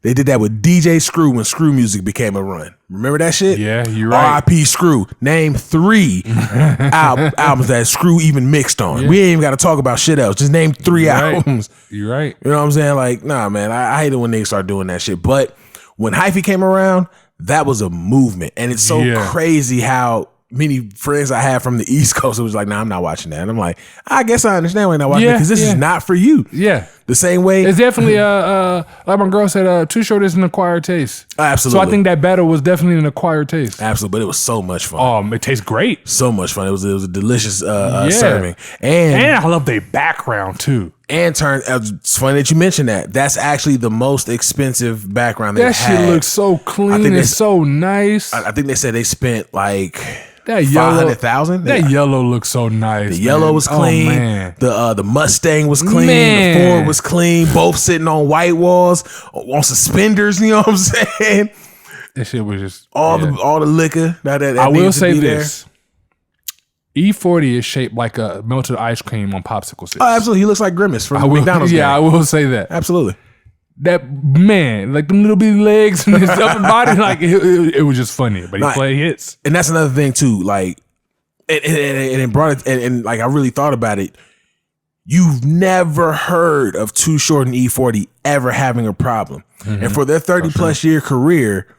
They did that with DJ Screw when Screw music became a run. Remember that shit? Yeah, you're right. R.I.P. Screw. Name 3 albums that Screw even mixed on. We ain't even got to talk about shit else. Just name 3 albums. You're right. You know what I'm saying? Like, nah, man, I hate it when niggas start doing that shit. But when hyphy came around, that was a movement. And it's so crazy how many friends I have from the East Coast, it was like, nah, I'm not watching that. And I'm like, I guess I understand why you're not watching it, because this is not for you. Yeah. The same way. It's definitely, like my girl said, Too Short is an acquired taste. Absolutely. So I think that battle was definitely an acquired taste. Absolutely. But it was so much fun. Oh, it tastes great. So much fun. It was a delicious serving. And I love their background too. And it's funny that you mentioned that. That's actually the most expensive background they've had. That shit looks so clean and so nice. I think they said they spent like that yellow, $500,000. That yellow looks so nice. The yellow was clean. Oh, man. The Mustang was clean. The Ford was clean. Both sitting on white walls, on suspenders. You know what I'm saying? That shit was just all the liquor. That I will say this. E40 is shaped like a melted ice cream on popsicle sticks. Oh, absolutely. He looks like Grimace from McDonald's. Yeah, I will say that. Absolutely. That man, like them little bitty legs and his upper body, like it was just funny. But he played hits. And that's another thing too. Like, and it brought it, and like I really thought about it. You've never heard of Too Short and E40 ever having a problem. And for their 30 plus year career,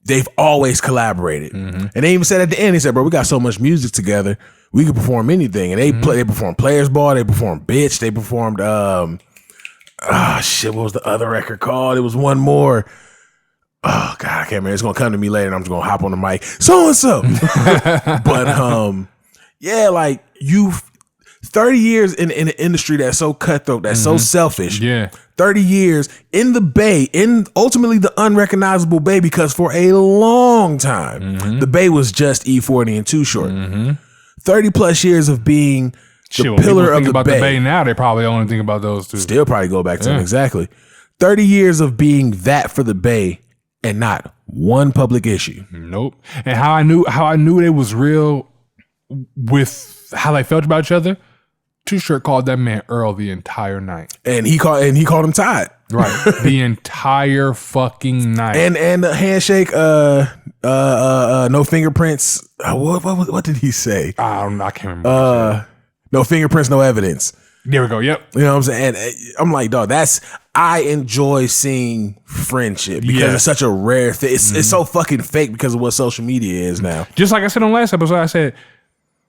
they've always collaborated. And they even said at the end, they said, bro, we got so much music together, we could perform anything. And they performed Players Ball, they performed Bitch, they performed what was the other record called? It was one more. Oh God, I can't remember. It's gonna come to me later and I'm just gonna hop on the mic. So and so. But yeah, like you've 30 years in an industry that's so cutthroat, that's so selfish. Yeah. 30 years in the Bay, in ultimately the unrecognizable Bay, because for a long time, the Bay was just E40 and Too Short. 30 plus years of being the pillar of the about Bay. The Bay now, they probably only think about those two. Still probably go back to them, exactly. 30 years of being that for the Bay and not one public issue. Nope. And how I knew they was real with how they felt about each other. Too Short called that man Earl the entire night. And he called him Todd. Right. The entire fucking night. And the handshake No fingerprints. What did he say? I can't remember. No fingerprints, no evidence. There we go. Yep. You know what I'm saying? And I'm like, dog, I enjoy seeing friendship because it's such a rare thing. It's so fucking fake because of what social media is now. Just like I said on last episode, I said,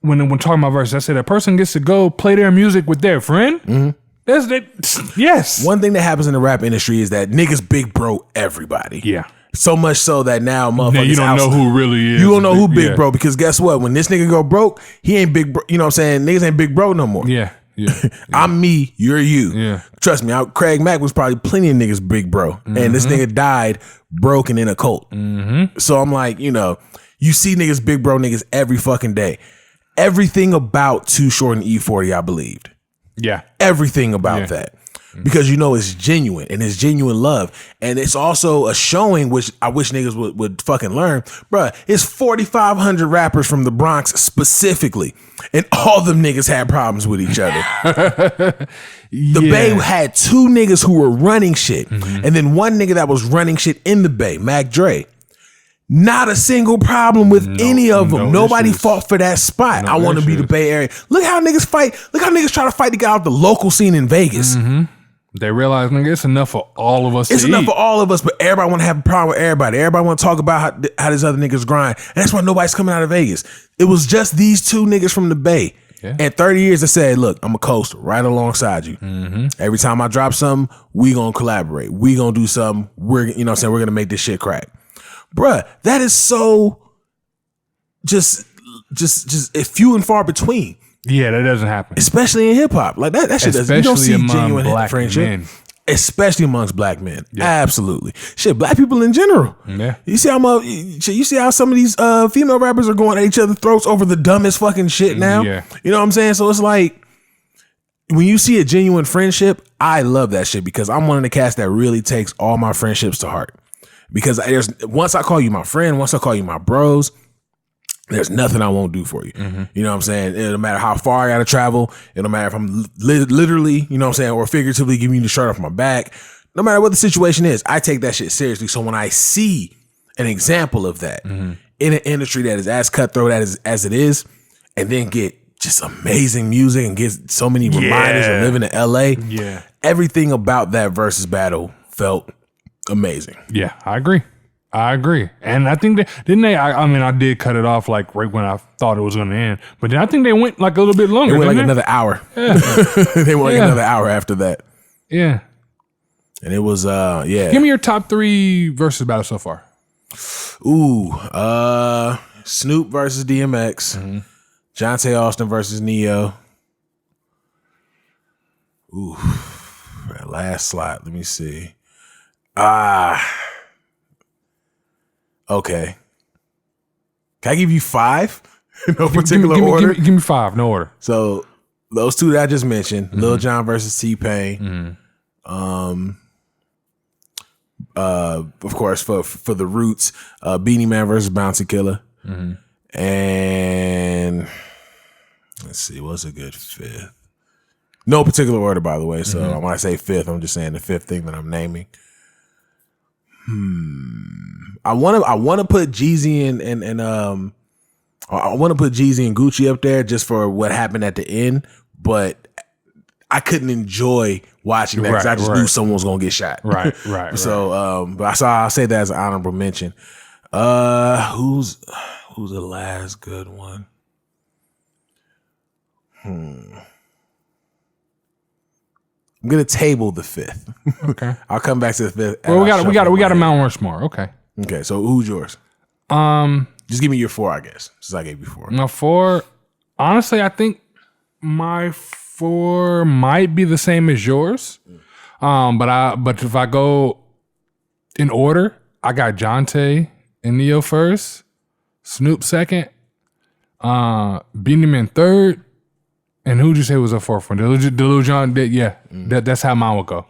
when talking about Verzus, I said a person gets to go play their music with their friend. Yes. One thing that happens in the rap industry is that niggas big bro everybody. Yeah. So much so that now motherfuckers you don't know who really is. You don't know who big bro because guess what? When this nigga go broke, he ain't big bro. You know what I'm saying? Niggas ain't big bro no more. Yeah. I'm me, you're you. Yeah. Trust me, Craig Mack was probably plenty of niggas big bro. And this nigga died broken in a cult. So I'm like, you see niggas big bro niggas every fucking day. Everything about Too Short and E40 I believed. Yeah. Everything about that. Because it's genuine and it's genuine love. And it's also a showing, which I wish niggas would fucking learn. Bruh, it's 4,500 rappers from the Bronx specifically. And all them niggas had problems with each other. The Bay had two niggas who were running shit. And then one nigga that was running shit in the Bay, Mac Dre. Not a single problem with any of them. Nobody fought for that spot. I want to be the Bay Area. Look how niggas fight. Look how niggas try to fight to get out the local scene in Vegas. They realize, nigga, it's enough for all of us. It's enough for all of us, but everybody want to have a problem with everybody. Everybody want to talk about how this other niggas grind. And that's why nobody's coming out of Vegas. It was just these two niggas from the Bay. Yeah. And 30 years, I said, look, I'm a coaster right alongside you. Every time I drop something, we gonna collaborate. We gonna do something. We're gonna make this shit crack. Bruh, that is so just few and far between. Yeah, that doesn't happen. Especially in hip hop. Like that shit doesn't. You don't see genuine black friendship. Men. Especially amongst black men. Yeah. Absolutely. Shit, black people in general. Yeah. You see how some of these female rappers are going at each other's throats over the dumbest fucking shit now? Yeah. You know what I'm saying? So it's like when you see a genuine friendship, I love that shit because I'm one of the cats that really takes all my friendships to heart. Because once I call you my friend, once I call you my bros, there's nothing I won't do for you. You know what I'm saying? It don't matter how far I got to travel. It don't matter if I'm literally, you know what I'm saying, or figuratively giving you the shirt off my back. No matter what the situation is, I take that shit seriously. So when I see an example of that in an industry that is as cutthroat as it is, and then get just amazing music and get so many reminders of living in LA, everything about that Versus battle felt amazing. Yeah, I agree. And I think I did cut it off like right when I thought it was going to end. But then I think they went like a little bit longer. They went like another hour. Yeah. They went like another hour after that. Yeah. And it was, Give me your top 3 Versus battles so far. Ooh, Snoop versus DMX. Jonte Austin versus Neo. Ooh, that last slot. Let me see. Okay. Can I give you 5? No particular order? Give me 5, no order. So those two that I just mentioned, Lil Jon versus T-Pain. Of course, for the Roots, Beanie Man versus Bounty Killer. And let's see, what's a good 5th? No particular order, by the way. So when I say 5th, I'm just saying the 5th thing that I'm naming. I want to put Jeezy and I want to put Jeezy and Gucci up there just for what happened at the end, but I couldn't enjoy watching that because I just knew someone was gonna get shot. Right. So, but I'll say that as an honorable mention. Who's the last good one? I'm gonna table the 5th. Okay. I'll come back to the 5th. Well, we got a Mount Rushmore. Okay. Okay. So who's yours? Just give me your 4, I guess, since I gave you 4. My 4, honestly, I think my 4 might be the same as yours. But if I go in order, I got Jonte and Neo first, Snoop second, Beanie Man third. And who'd you say was a 4th one? Lil Jon did, that's how mine would go.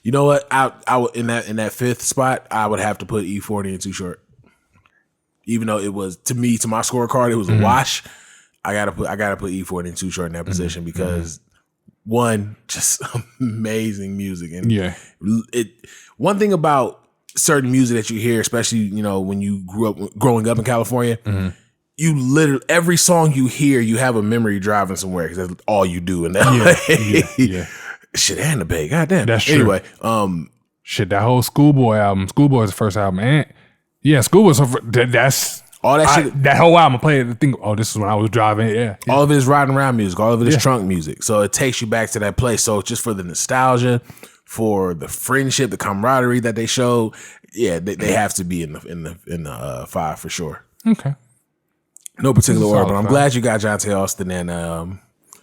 You know what? I would in that 5th spot, I would have to put E40 and Too Short. Even though it was to my scorecard, it was a wash. I gotta put E40 and Too Short in that position because one, just amazing music, and one thing about certain music that you hear, especially, you know, when you growing up in California, you literally, every song you hear, you have a memory driving somewhere because that's all you do in LA. Yeah. Shit, and the Bay. Goddamn. That's true. Anyway, shit, that whole Schoolboy album, Schoolboy's first album, and yeah, Schoolboy's that's all that shit. That whole album I played and think, oh, this is when I was driving. Yeah. All of it is riding around music. All of it is trunk music. So it takes you back to that place. So just for the nostalgia, for the friendship, the camaraderie that they showed, yeah, they have to be in the 5 for sure. Okay. No particular order, but I'm glad you got Jonte Austin and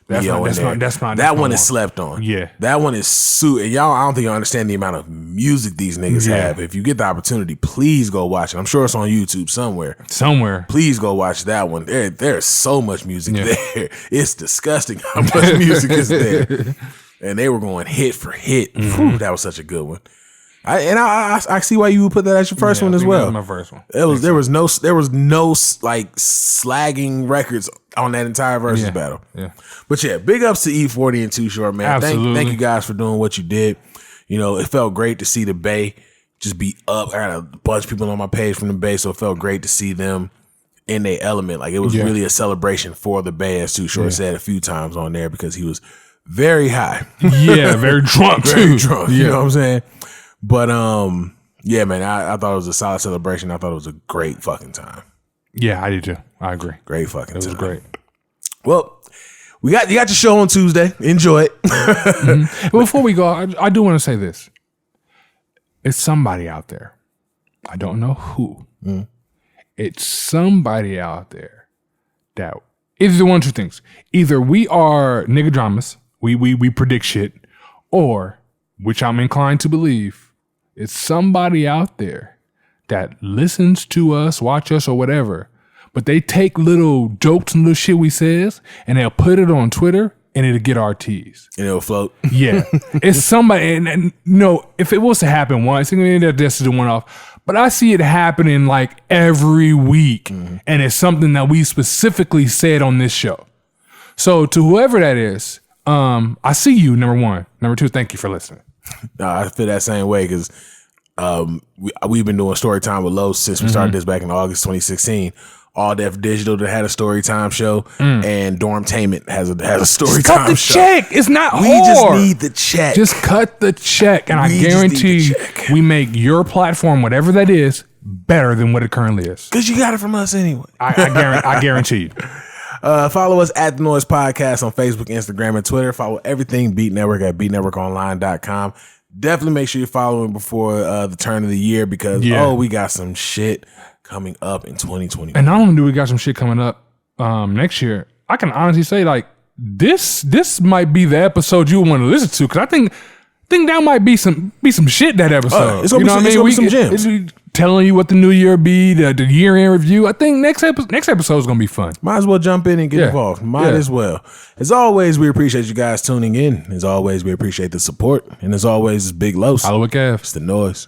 that one is slept on. Yeah. That one is y'all, I don't think you understand the amount of music these niggas have. If you get the opportunity, please go watch it. I'm sure it's on YouTube somewhere. Please go watch that one. There's so much music there. It's disgusting how much music is there. And they were going hit for hit. Whew, that was such a good one. I see why you would put that as your first one as well. That was my first one. There was no like slagging records on that entire Versus battle. Yeah. But yeah, big ups to E40 and Too Short, man. Thank you guys for doing what you did. You know, it felt great to see the Bay just be up. I got a bunch of people on my page from the Bay, so it felt great to see them in their element. Like it was really a celebration for the Bay, as Too Short said a few times on there, because he was very high. Yeah, very drunk too. Very drunk. You know what I'm saying? But yeah, man, I thought it was a solid celebration. I thought it was a great fucking time. Yeah, I did too. I agree. Great fucking time. It was great. Well, you got your show on Tuesday. Enjoy it. Before we go, I do want to say this. It's somebody out there. I don't know who. It's somebody out there that either one of two things. Either we are nigga dramas, we predict shit, or, which I'm inclined to believe, it's somebody out there that listens to us, watch us, or whatever, but they take little jokes and little shit we says, and they'll put it on Twitter, and it'll get our teas. And it'll float. Yeah. It's somebody, and no, if it was to happen once, this is a one-off, but I see it happening like every week, and it's something that we specifically said on this show. So to whoever that is, I see you, number one. Number two, thank you for listening. No, I feel that same way because we've been doing story time with Los since we started this back in August 2016. All Def Digital that had a story time show, and Dormtainment has a story time show. Cut the check. It's not hard. We just need the check. Just cut the check, and I guarantee we make your platform, whatever that is, better than what it currently is. Because you got it from us anyway. I guarantee you. Follow us at The Noize Podcast on Facebook, Instagram, and Twitter. Follow everything Beat Network at beatnetworkonline.com. Definitely make sure you're following before the turn of the year because, we got some shit coming up in 2020. And not only do we got some shit coming up next year, I can honestly say, like, this might be the episode you want to listen to, because I think that might be some shit, that episode. It's gonna be some gems. It's telling you what the new year be, the year in review. I think next episode is gonna be fun. Might as well jump in and get involved. Might as well. As always, we appreciate you guys tuning in. As always, we appreciate the support. And as always, it's Big Los. Hollywood Kev. It's The Noize.